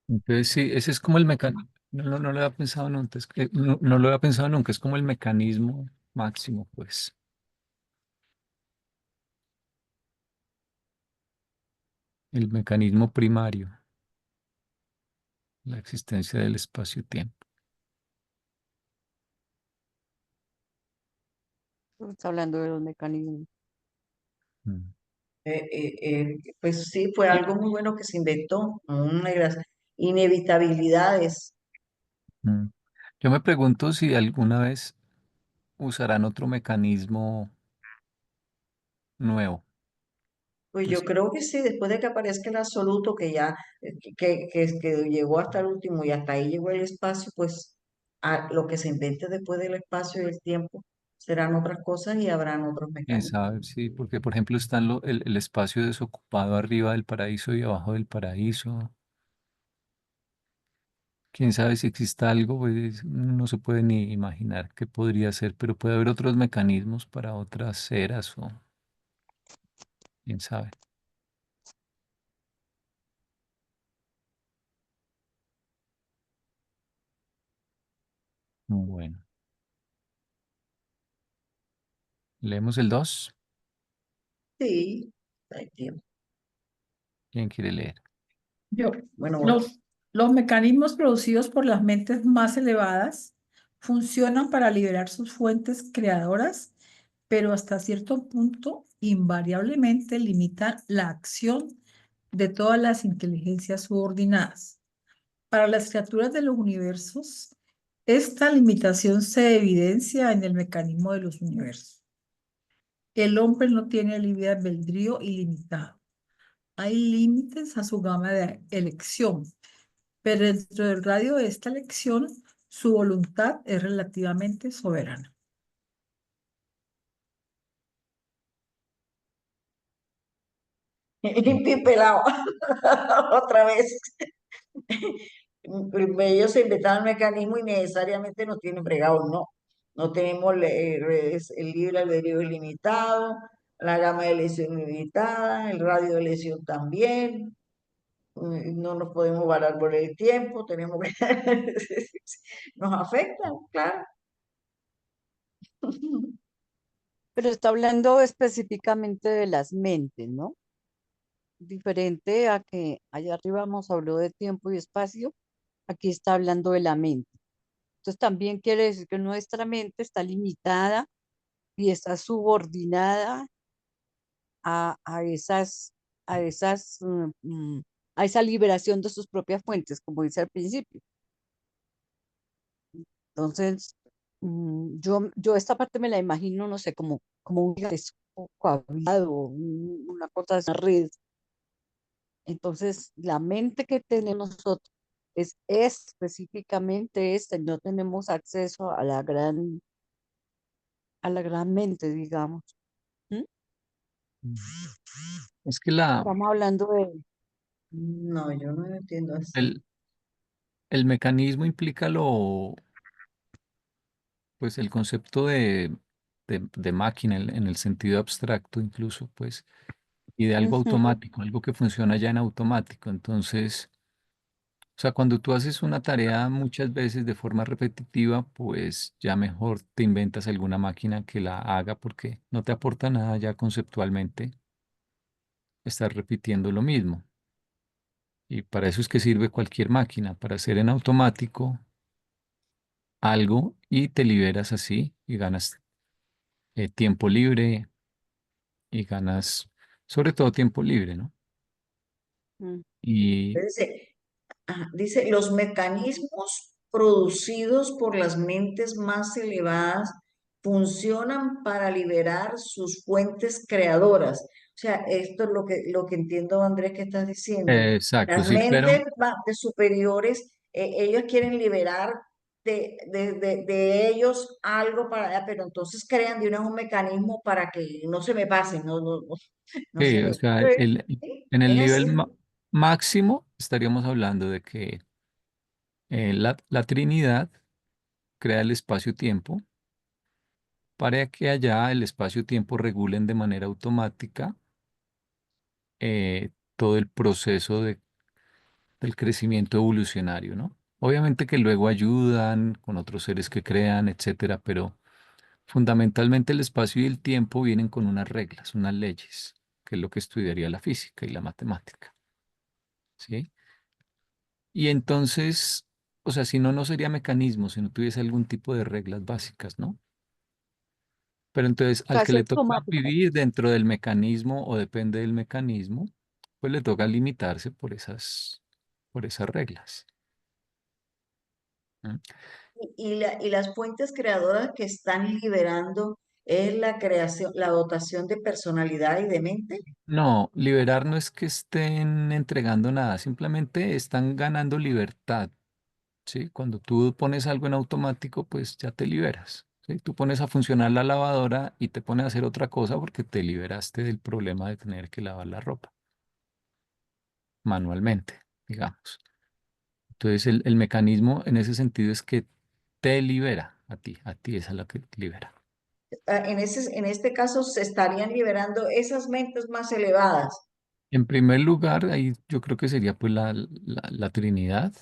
Entonces, sí, ese es como el mecanismo. No, no lo había pensado nunca, no lo había pensado nunca, es como el mecanismo máximo, pues, el mecanismo primario, la existencia del espacio-tiempo. Estamos hablando de los mecanismos. Mm. Pues sí, fue algo muy bueno que se inventó, una de las inevitabilidades. Mm. Yo me pregunto si alguna vez usarán otro mecanismo nuevo. Pues yo Pues creo que sí, después de que aparezca el absoluto, que ya, que llegó hasta el último y hasta ahí llegó el espacio, pues lo que se invente después del espacio y el tiempo serán otras cosas y habrán otros quién mecanismos. sabe, sí, porque por ejemplo está el espacio desocupado arriba del paraíso y abajo del paraíso. Quién sabe si exista algo, pues no se puede ni imaginar qué podría ser, pero puede haber otros mecanismos para otras eras o quién sabe. Bueno, leemos el 2. Sí, hay tiempo. ¿Quién quiere leer? Yo, Bueno, bueno, los mecanismos producidos por las mentes más elevadas funcionan para liberar sus fuentes creadoras, pero hasta cierto punto invariablemente limitan la acción de todas las inteligencias subordinadas. Para las criaturas de los universos, esta limitación se evidencia en el mecanismo de los universos. El hombre no tiene libre albedrío ilimitado. Hay límites a su gama de elección, pero dentro del radio de esta elección, su voluntad es relativamente soberana. limpio y pelado, otra vez. Ellos se inventaron el mecanismo y necesariamente nos tienen fregados, no. No tenemos el libre albedrío ilimitado, la gama de elección ilimitada, el radio de elección también. No nos podemos varar por el tiempo, tenemos que... Nos afecta, claro. Pero está hablando específicamente de las mentes, ¿no? Diferente a que allá arriba nos habló de tiempo y espacio, aquí está hablando de la mente. Entonces también quiere decir que nuestra mente está limitada y está subordinada a, a esas, a esas, a esa liberación de sus propias fuentes, como dice al principio. Entonces, yo esta parte me la imagino, no sé, como un gigantesco hablado, una cosa, una red. Entonces, la mente que tenemos nosotros es específicamente esta, y no tenemos acceso a la gran mente, digamos. ¿Mm? Mm. Es que Estamos hablando de... No, yo no lo entiendo así. el, el mecanismo implica pues el concepto de máquina en el sentido abstracto incluso, pues, y de algo Ujú. automático, algo que funciona ya en automático. Entonces, o sea, cuando tú haces una tarea muchas veces de forma repetitiva, pues ya mejor te inventas alguna máquina que la haga porque no te aporta nada ya conceptualmente estar repitiendo lo mismo. Y para eso es que sirve cualquier máquina, para hacer en automático algo y te liberas así y ganas tiempo libre y ganas sobre todo tiempo libre, ¿no? Mm. Y Dice, dice, los mecanismos producidos por las mentes más elevadas funcionan para liberar sus fuentes creadoras. O sea, esto es lo que entiendo, Andrés, que estás diciendo. exacto, Las sí, mentes pero superiores, ellos quieren liberar de ellos algo para, pero entonces crean de una vez un mecanismo para que no se me pase, no se Sí, o me sea, ocurre. ¿Sí? en el Es nivel así. máximo estaríamos hablando de que la Trinidad crea el espacio-tiempo para que allá el espacio-tiempo regulen de manera automática todo el proceso del crecimiento evolucionario, ¿no? Obviamente que luego ayudan con otros seres que crean, etcétera, pero fundamentalmente el espacio y el tiempo vienen con unas reglas, unas leyes, que es lo que estudiaría la física y la matemática, ¿sí? Y entonces, o sea, si no, no sería mecanismo, si no tuviese algún tipo de reglas básicas, ¿no? Pero entonces, al que Casi le toca automático. vivir dentro del mecanismo o depende del mecanismo, pues le toca limitarse por esas reglas. ¿Mm? Y las fuentes creadoras que están liberando es la creación, la dotación de personalidad y de mente. No, liberar no es que estén entregando nada, simplemente están ganando libertad, ¿sí? Cuando tú pones algo en automático, pues ya te liberas, ¿sí? Tú pones a funcionar la lavadora y te pones a hacer otra cosa porque te liberaste del problema de tener que lavar la ropa manualmente, digamos. Entonces, el mecanismo en ese sentido es que te libera a ti es a la que te libera. En este caso se estarían liberando esas mentes más elevadas. En primer lugar, ahí yo creo que sería pues la Trinidad,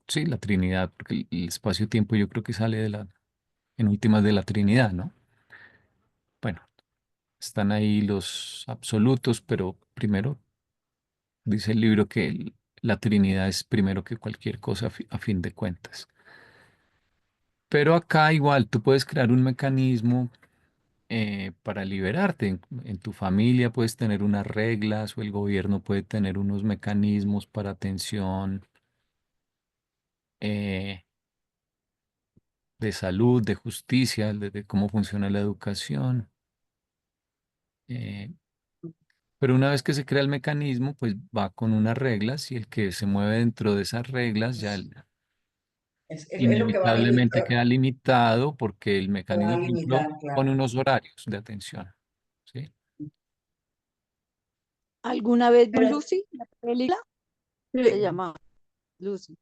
sí, la Trinidad, porque el espacio-tiempo yo creo que sale en últimas de la Trinidad, ¿no? Bueno, están ahí los absolutos, pero primero dice el libro que la Trinidad es primero que cualquier cosa a fin de cuentas. Pero acá igual tú puedes crear un mecanismo para liberarte. En tu familia puedes tener unas reglas o el gobierno puede tener unos mecanismos para atención eh, de salud, de justicia, de cómo funciona la educación. eh, pero una vez que se crea el mecanismo, pues va con unas reglas y el que se mueve dentro de esas reglas ya Es lo que va a, inevitablemente queda limitado porque el te va mecanismo, a por ejemplo, limitar, claro. pone unos horarios de atención. ¿Sí? ¿Alguna vez vio Pero, Lucy, la película? Se sí, llama Lucy.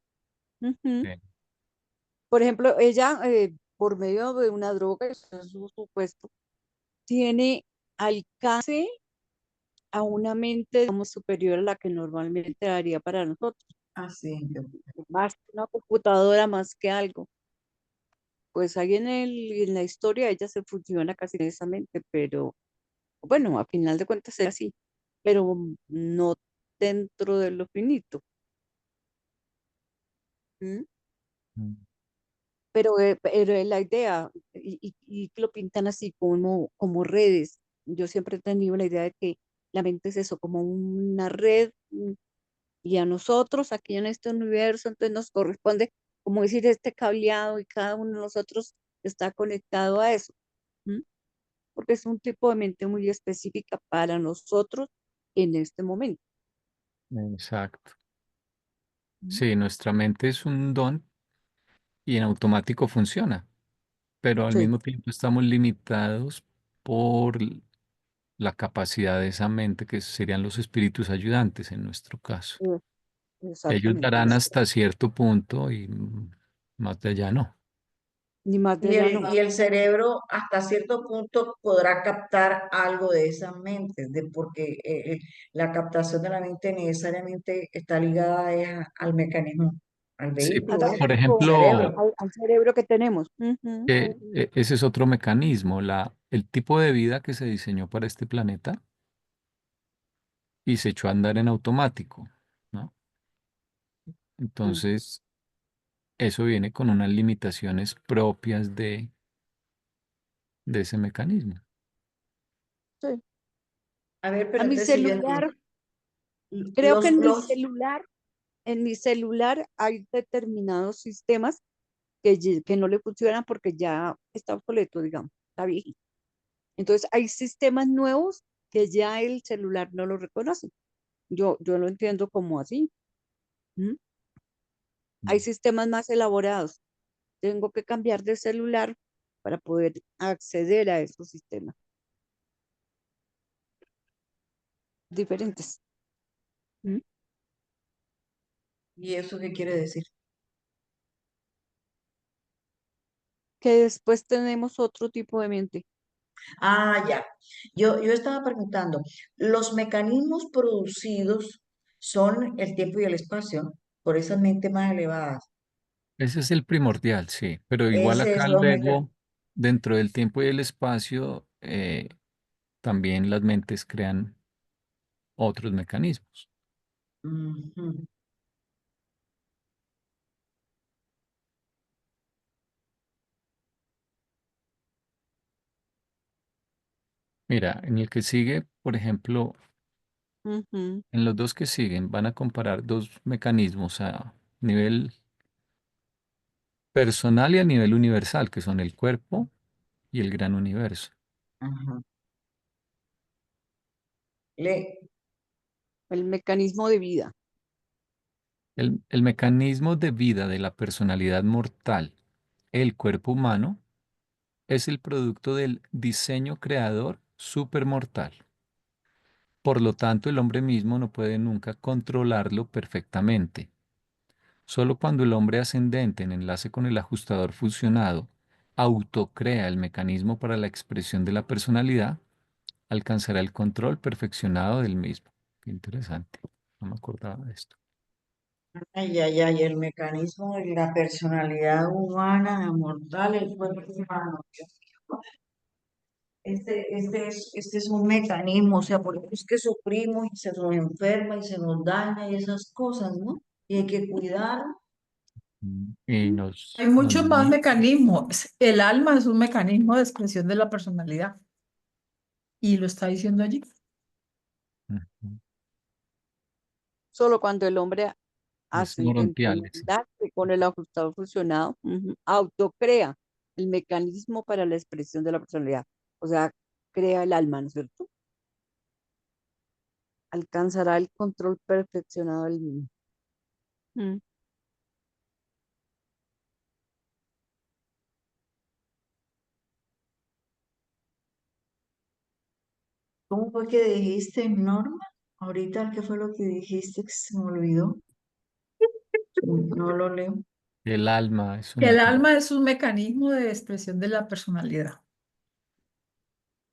Ujú. Sí. Por ejemplo, ella, por medio de una droga, eso es su supuesto, tiene alcance a una mente, digamos, superior a la que normalmente daría para nosotros. así. Más que una computadora, más que algo. Pues ahí en la historia ella se funciona casi en esa mente, pero bueno, a final de cuentas es así, pero no dentro de lo finito. ¿M? Mm. Pero es la idea, y lo pintan así como redes. Yo siempre he tenido la idea de que la mente es eso, como una red, y a nosotros aquí en este universo, entonces nos corresponde, como decir, este cableado y cada uno de nosotros está conectado a eso, ¿m? Porque es un tipo de mente muy específica para nosotros en este momento. Exacto. ¿M? Sí, nuestra mente es un don y en automático funciona, pero al Sí, mismo tiempo estamos limitados por la capacidad de esa mente, que serían los espíritus ayudantes en nuestro caso. eh, Ellos exactamente. darán hasta cierto punto y más de allá no. Ni más de allá no. Y el cerebro hasta cierto punto podrá captar algo de esas mentes, porque la captación de la mente necesariamente está ligada al mecanismo, al Sí, vehículo, por al ejemplo, cerebro. Al cerebro que tenemos. Ujú. ese es otro mecanismo, el tipo de vida que se diseñó para este planeta y se echó a andar en automático, ¿no? Mm, Entonces, eso viene con unas limitaciones propias de ese mecanismo. sí. A ver, pero A mi entonces si yo entiendo, celular, creo que los, en mi celular hay determinados sistemas que no le funcionan porque ya está obsoleto, digamos, está viejito. Entonces hay sistemas nuevos que ya el celular no lo reconoce. Yo lo entiendo como así. ¿M? hay sistemas más elaborados. Tengo que cambiar de celular para poder acceder a esos sistemas diferentes. ¿Mm? ¿Y eso qué quiere decir? Que después tenemos otro tipo de mente. Ah, ya. Yo estaba preguntando, ¿los mecanismos producidos son el tiempo y el espacio por esas mentes más elevadas? Ese es el primordial, sí. Pero igual Ese acá es los mecanismos. luego, dentro del tiempo y el espacio, también las mentes crean otros mecanismos. Mira, en el que sigue, por ejemplo, Ujú. en los dos que siguen van a comparar dos mecanismos a nivel personal y a nivel universal, que son el cuerpo y el gran universo. Ajá. Le, El mecanismo de vida. El mecanismo de vida de la personalidad mortal, el cuerpo humano, es el producto del diseño creador supermortal. Por lo tanto, el hombre mismo no puede nunca controlarlo perfectamente. Solo cuando el hombre ascendente en enlace con el ajustador fusionado autocrea el mecanismo para la expresión de la personalidad, alcanzará el control perfeccionado del mismo. Qué interesante. No me acordaba de esto. ay, ay, ay, el mecanismo de la personalidad humana, mortal, el cuerpo humano. Este es un mecanismo, o sea, por eso es que sufrimos y se nos enferma y se nos daña y esas cosas, ¿no? Y hay que cuidar. Y Hay nos muchos más limita. mecanismos. El alma es un mecanismo de expresión de la personalidad y lo está diciendo allí. Ujú. Solo cuando el hombre Es ascendente en morontial ese. enlace con el ajustador fusionado, autocrea el mecanismo para la expresión de la personalidad. O sea, crea el alma, ¿no es cierto? Alcanzará el control perfeccionado del mismo. Mm. ¿Cómo fue que dijiste, Norma? Ahorita, ¿qué fue lo que dijiste que se me olvidó? No lo leo. El alma es un El mecanismo. alma es un mecanismo de expresión de la personalidad.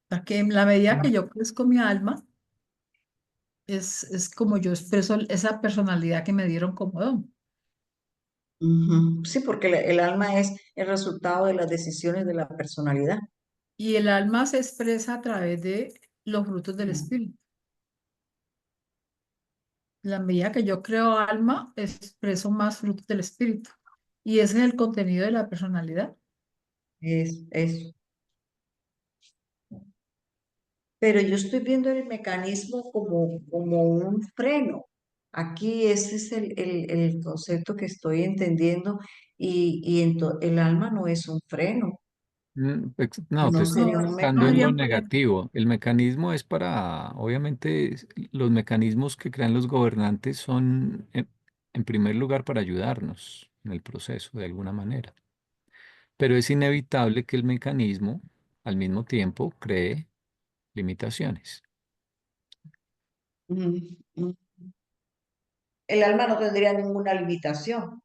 O sea, que en la medida que yo crezco mi alma, es como yo expreso esa personalidad que me dieron como don. Ujú. Sí, porque el alma es el resultado de las decisiones de la personalidad. Y el alma se expresa a través de los frutos del Mm. espíritu. En la medida que yo creo alma, expreso más frutos del espíritu. Y ese es el contenido de la personalidad. Es eso. Pero yo estoy viendo el mecanismo como un freno. Aquí ese es el concepto que estoy entendiendo el alma no es un freno, No, te no estoy sería No, un explicando no en sería lo mecanismo. un problema. negativo. El mecanismo es para, obviamente, los mecanismos que crean los gobernantes son, en primer lugar, para ayudarnos en el proceso, de alguna manera. Pero es inevitable que el mecanismo, al mismo tiempo, cree limitaciones. Mm, mm. El alma no tendría ninguna limitación.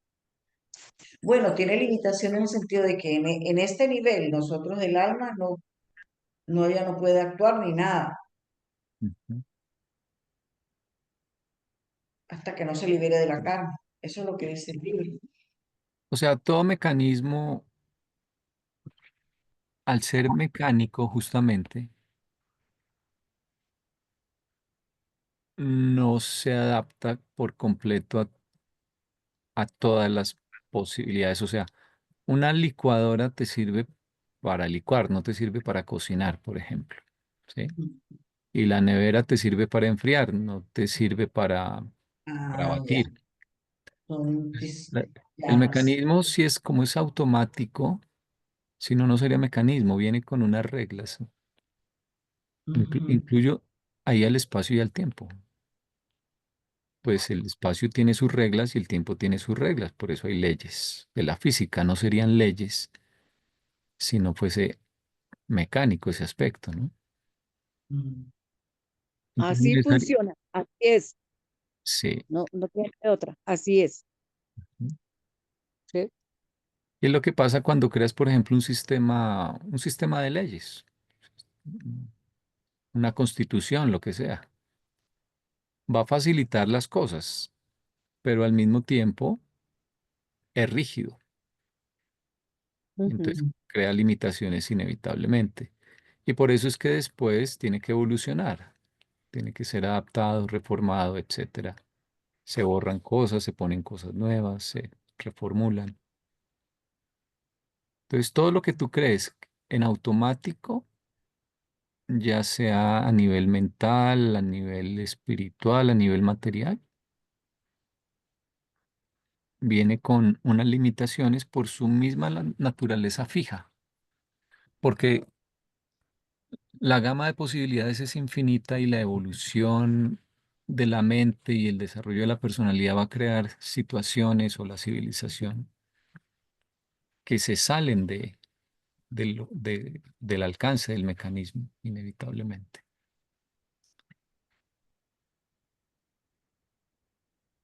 Bueno, tiene limitación en el sentido de que en este nivel nosotros el alma no, ella no puede actuar ni nada Ujú. hasta que no se libere de la carne. Eso es lo que dice el libro. O sea, todo mecanismo, al ser mecánico, justamente, no se adapta por completo a todas las posibilidades. O sea, una licuadora te sirve para licuar, no te sirve para cocinar, por ejemplo. ¿Sí? Y la nevera te sirve para enfriar, no te sirve para Ah, ya. batir. Son La- el ya, mecanismo, si es como es automático, si no, no sería mecanismo, viene con unas reglas. ujú. Incluyo ahí al espacio y al tiempo. pues el espacio tiene sus reglas y el tiempo tiene sus reglas, por eso hay leyes de la física. No serían leyes si no fuese mecánico ese aspecto, ¿no? Mm. Entonces, Así funciona, así es, sí. no, no tiene otra, así es, ¿sí? Y es lo que pasa cuando creas, por ejemplo, un sistema de leyes, una constitución, lo que sea. Va a facilitar las cosas, pero al mismo tiempo es rígido. Ujú. Entonces crea limitaciones inevitablemente. Y por eso es que después tiene que evolucionar, tiene que ser adaptado, reformado, etcétera. Se borran cosas, se ponen cosas nuevas, se reformulan. Entonces todo lo que tú crees en automático, ya sea a nivel mental, a nivel espiritual, a nivel material, viene con unas limitaciones por su misma naturaleza fija, porque la gama de posibilidades es infinita y la evolución de la mente y el desarrollo de la personalidad va a crear situaciones o la civilización que se salen del alcance del mecanismo, inevitablemente.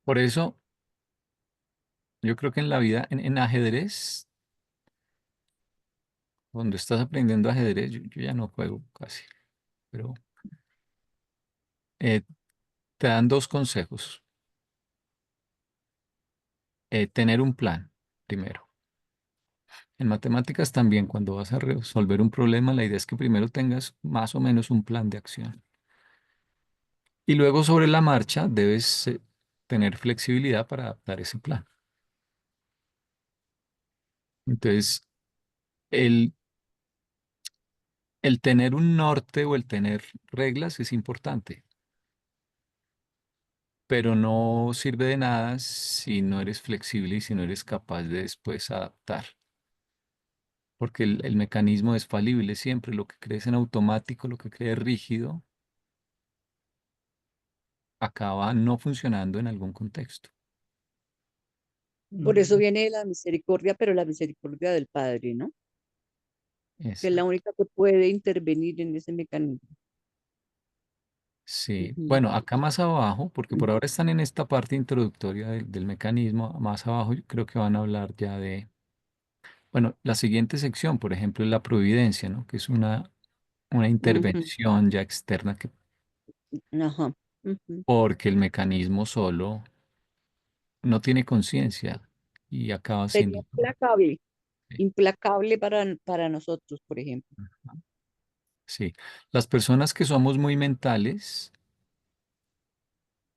Por eso, yo creo que en la vida, en ajedrez, cuando estás aprendiendo ajedrez, yo ya no juego casi, pero eh, te dan dos consejos. Tener un plan, primero. En matemáticas también, cuando vas a resolver un problema, la idea es que primero tengas más o menos un plan de acción. Y luego sobre la marcha debes tener flexibilidad para adaptar ese plan. Entonces, el, el tener un norte o el tener reglas es importante, pero no sirve de nada si no eres flexible y si no eres capaz de después adaptar. Porque el mecanismo es falible siempre. Lo que crees en automático, lo que crees rígido, acaba no funcionando en algún contexto. Por eso Mm. viene la misericordia, pero la misericordia del Padre, ¿no? Que es la Exacto. única que puede intervenir en ese mecanismo. Sí, Ujú. bueno, acá más abajo, porque por ahora están en esta parte introductoria del mecanismo, más abajo yo creo que van a hablar ya de, bueno, la siguiente sección, por ejemplo, es la providencia, ¿no? Que es una Ujú. intervención ya externa Ajá. Ujú. porque el mecanismo solo no tiene conciencia y acaba Sería siendo todo. implacable, Sí. implacable para nosotros, por ejemplo. Sí. Las personas que somos muy mentales,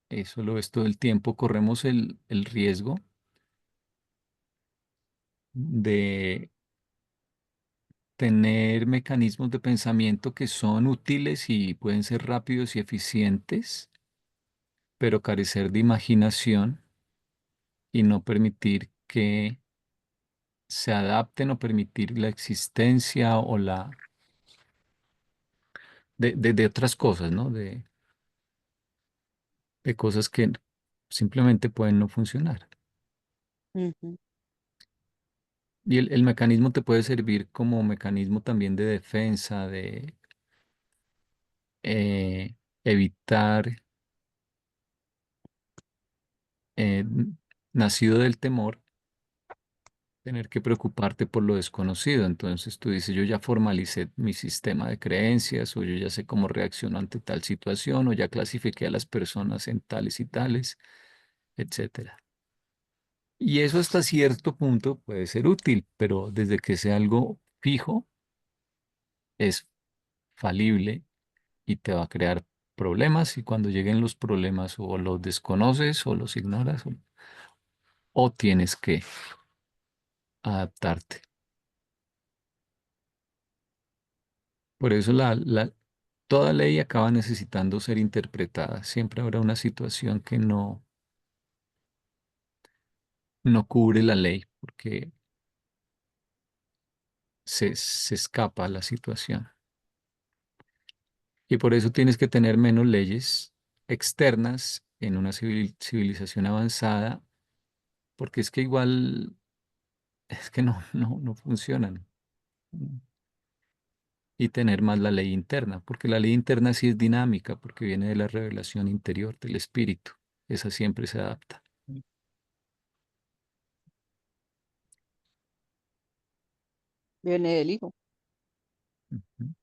eso lo ves todo el tiempo, corremos el riesgo de tener mecanismos de pensamiento que son útiles y pueden ser rápidos y eficientes, pero carecer de imaginación y no permitir que se adapten o permitir la existencia o de otras cosas, ¿no? De cosas que simplemente pueden no funcionar. Ujú. Y el mecanismo te puede servir como mecanismo también de defensa, de eh, evitar, eh, nacido del temor, tener que preocuparte por lo desconocido. Entonces tú dices, yo ya formalicé mi sistema de creencias, o yo ya sé cómo reacciono ante tal situación, o ya clasifiqué a las personas en tales y tales, etcétera. Y eso hasta cierto punto puede ser útil, pero desde que sea algo fijo, es falible y te va a crear problemas. Y cuando lleguen los problemas, o los desconoces o los ignoras, o tienes que adaptarte. Por eso toda ley acaba necesitando ser interpretada. Siempre habrá una situación que no cubre la ley porque se escapa a la situación. Y por eso tienes que tener menos leyes externas en una civilización avanzada, porque es que igual, es que no funcionan. Y tener más la ley interna, porque la ley interna sí es dinámica, porque viene de la revelación interior del espíritu. Esa siempre se adapta. Viene del hijo. Ujú.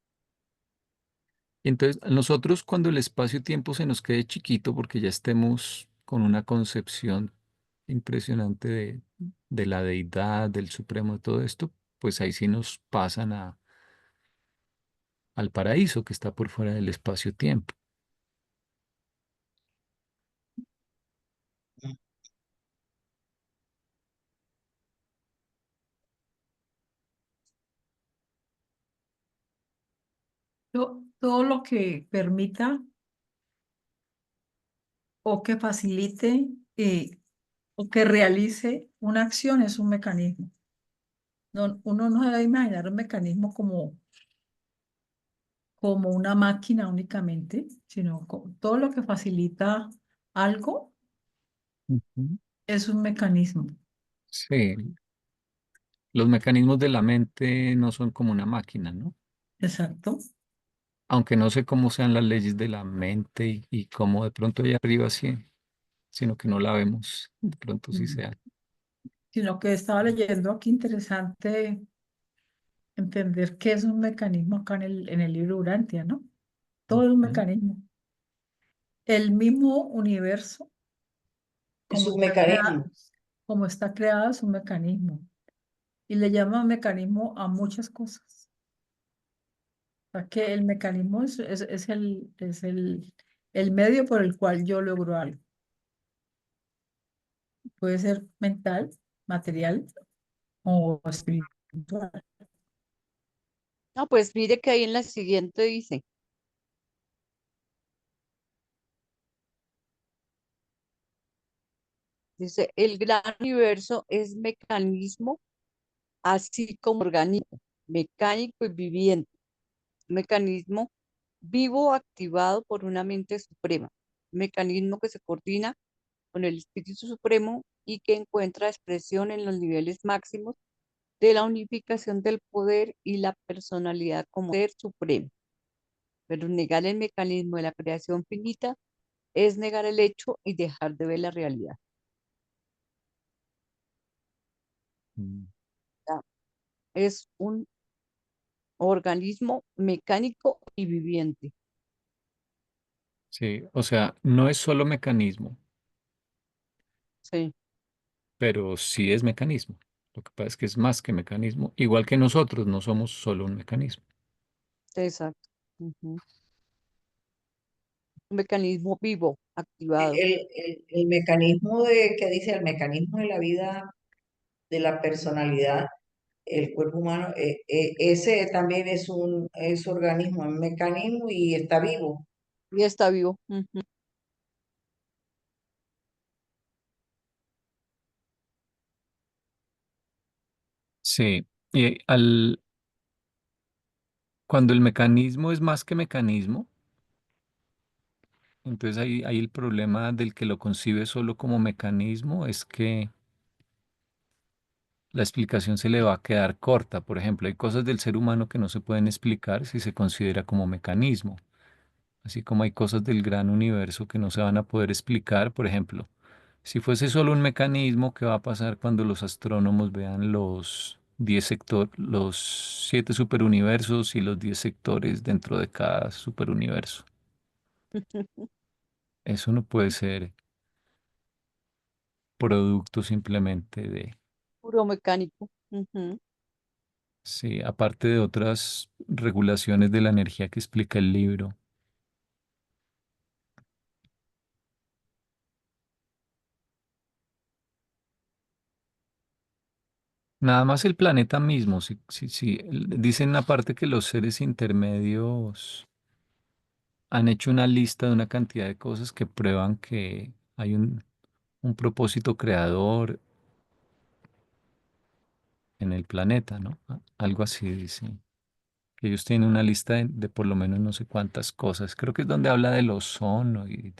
Entonces, a nosotros cuando el espacio-tiempo se nos quede chiquito, porque ya estemos con una concepción impresionante de la deidad, del supremo, de todo esto, pues ahí sí nos pasan al paraíso que está por fuera del espacio-tiempo. Todo lo que permita o que facilite eh, o que realice una acción es un mecanismo. Uno no debe imaginar un mecanismo como una máquina únicamente, sino todo lo que facilita algo Ujú. es un mecanismo. Sí, los mecanismos de la mente no son como una máquina, ¿no? Exacto. Aunque no sé cómo sean las leyes de la mente y cómo de pronto allá arriba sí, sino que no la vemos, de pronto sí Mm. sea. Sino que estaba leyendo aquí interesante entender qué es un mecanismo acá en el libro Urantia, ¿no? Todo es un Ujú. mecanismo. El mismo universo, Es como un está creado, mecanismo. como está creado, es un mecanismo. Y le llaman mecanismo a muchas cosas. O sea, que el mecanismo es el medio por el cual yo logro algo. Puede ser mental, material o espiritual. No, pues mire que ahí en la siguiente dice, el gran universo es mecanismo, así como organismo, mecánico y viviente, mecanismo vivo activado por una mente suprema, mecanismo que se coordina con el Espíritu Supremo y que encuentra expresión en los niveles máximos de la unificación del poder y la personalidad como ser supremo. Pero negar el mecanismo de la creación finita es negar el hecho y dejar de ver la realidad. Mm. O sea, es un organismo mecánico y viviente. Sí, o sea, no es solo mecanismo, Sí, pero sí es mecanismo. Lo que pasa es que es más que mecanismo, igual que nosotros no somos solo un mecanismo. exacto. Ujú. Un mecanismo vivo, activado. El mecanismo que dice el mecanismo de la vida, de la personalidad, el cuerpo humano, ese también es organismo, un mecanismo y está vivo. Y está vivo. Ujú. Sí, y cuando el mecanismo es más que mecanismo, entonces ahí el problema del que lo concibe solo como mecanismo es que la explicación se le va a quedar corta. Por ejemplo, hay cosas del ser humano que no se pueden explicar si se considera como mecanismo, así como hay cosas del gran universo que no se van a poder explicar. Por ejemplo, si fuese solo un mecanismo, ¿qué va a pasar cuando los astrónomos vean los 10 sectores, los 7 superuniversos y los 10 sectores dentro de cada superuniverso? Eso no puede ser producto simplemente de, Puro mecánico. Ujú. sí, aparte de otras regulaciones de la energía que explica el libro. Nada más el planeta mismo, dicen aparte que los seres intermedios han hecho una lista de una cantidad de cosas que prueban que hay un propósito creador en el planeta, ¿no? Algo así dicen. Que ellos tienen una lista de por lo menos no sé cuántas cosas. Creo que es donde habla del ozono y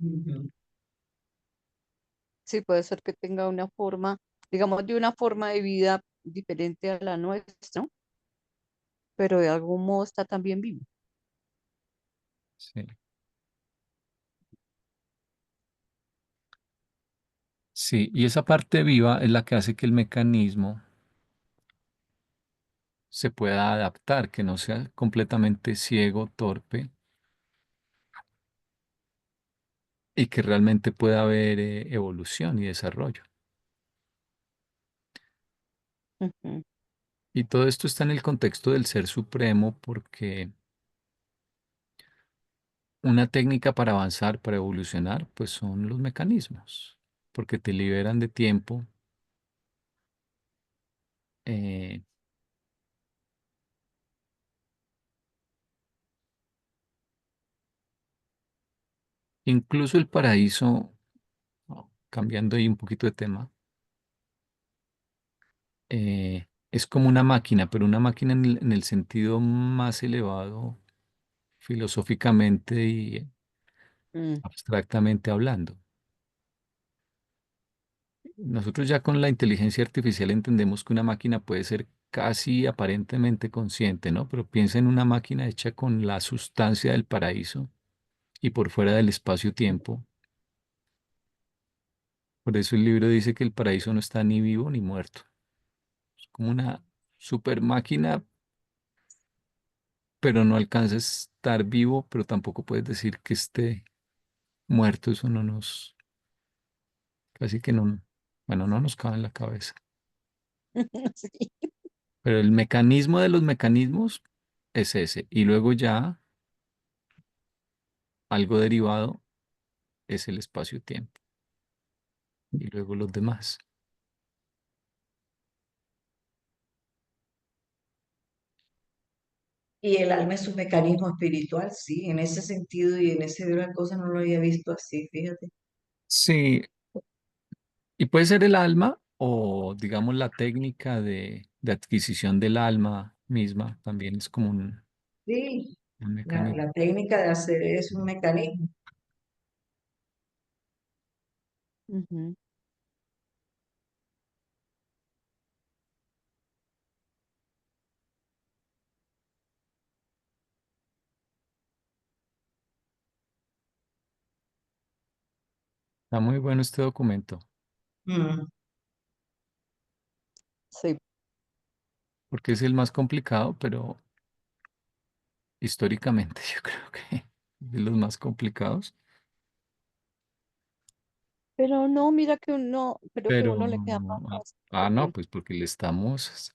Ujú. Sí, puede ser que tenga una forma, digamos, de una forma de vida diferente a la nuestra, ¿no? Pero de algún modo está también vivo. Sí. Sí, y esa parte viva es la que hace que el mecanismo se pueda adaptar, que no sea completamente ciego, torpe, y que realmente pueda haber evolución y desarrollo. Ujú, Y todo esto está en el contexto del ser supremo porque una técnica para avanzar, para evolucionar, pues son los mecanismos, porque te liberan de tiempo. eh, Incluso el paraíso, cambiando ahí un poquito de tema, es como una máquina, pero una máquina en el sentido más elevado filosóficamente y mm, abstractamente hablando. Nosotros ya con la inteligencia artificial entendemos que una máquina puede ser casi aparentemente consciente, ¿no? Pero piensa en una máquina hecha con la sustancia del paraíso y por fuera del espacio-tiempo. Por eso el libro dice que el paraíso no está ni vivo ni muerto. Es como una super máquina, pero no alcanza a estar vivo, pero tampoco puedes decir que esté muerto. Eso no nos, casi que no, bueno, no nos cabe en la cabeza. sí. Pero el mecanismo de los mecanismos es ese. Y luego ya algo derivado es el espacio-tiempo. Y luego los demás. Y el alma es un mecanismo espiritual, sí, en ese sentido y en ese de las cosas no lo había visto así, fíjate. Sí, y puede ser el alma o digamos la técnica de adquisición del alma misma también es como Sí, un la, mecanismo. la técnica de hacer es un mecanismo. Ujú. Está muy bueno este documento, Mm. Sí, porque es el más complicado, pero históricamente yo creo que es de los más complicados. pero no, mira que uno, creo que a Pero, uno le queda más fácil con el no, tiempo. pues porque le estamos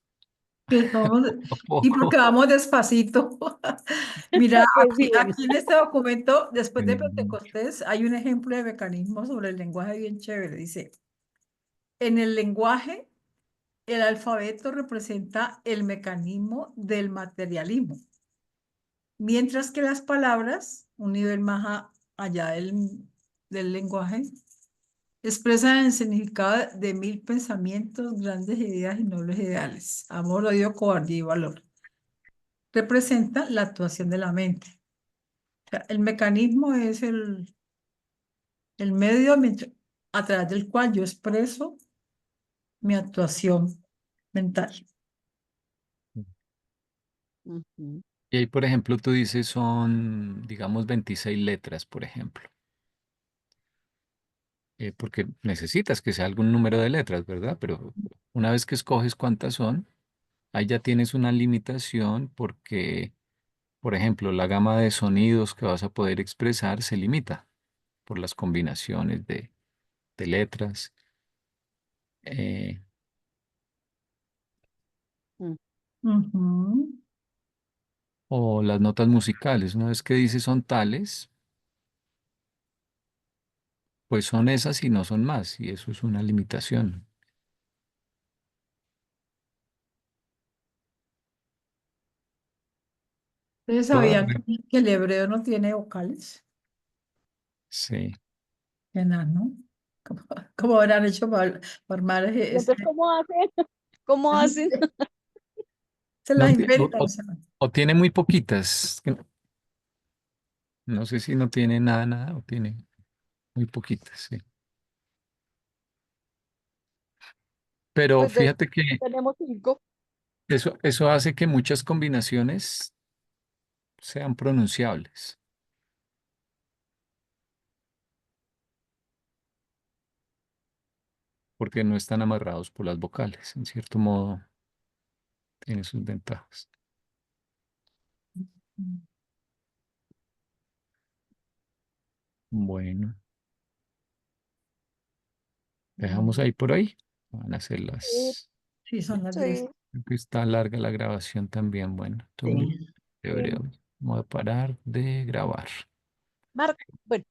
Que somos- poco a y porque poco. vamos despacito. Mira, Pues sí, aquí en este documento, después de Mm, Pentecostés, hay un ejemplo de mecanismo sobre el lenguaje bien chévere. Dice, en el lenguaje, el alfabeto representa el mecanismo del materialismo, mientras que las palabras, un nivel más allá del lenguaje, expresan el significado de mil pensamientos, grandes ideas y nobles ideales. Amor, odio, cobardía y valor. Representa la actuación de la mente. O sea, el mecanismo es el medio a través del cual yo expreso mi actuación mental. ujú, Y ahí, por ejemplo, tú dices son, digamos, 26 letras, por ejemplo, porque necesitas que sea algún número de letras, ¿verdad? Pero una vez que escoges cuántas son, ahí ya tienes una limitación porque, por ejemplo, la gama de sonidos que vas a poder expresar se limita por las combinaciones de letras. eh, mm, Ujú. o las notas musicales. Una vez que dices son tales, pues son esas y no son más, y eso es una limitación. Ustedes Todas, sabían que el hebreo no tiene vocales, sí. que nada, ¿no? ¿Cómo, cómo habrán hecho para formar y entonces, ¿cómo hacen? ¿Cómo hacen? se las No, inventan? O sea, o tiene muy poquitas. Que no sé si no tiene nada, nada, o tiene. muy poquitas, sí. Pero Pues de fíjate que tenemos 5. eso hace que muchas combinaciones sean pronunciables, porque no están amarrados por las vocales. En cierto modo, tiene sus ventajas. Bueno, dejamos ahí por ahí. Van a ser las... Sí, son las 10. Sí. Creo que está larga la grabación también. Bueno, estuvo muy Sí. chévere Sí. hoy. Voy a parar de grabar. Marco, bueno.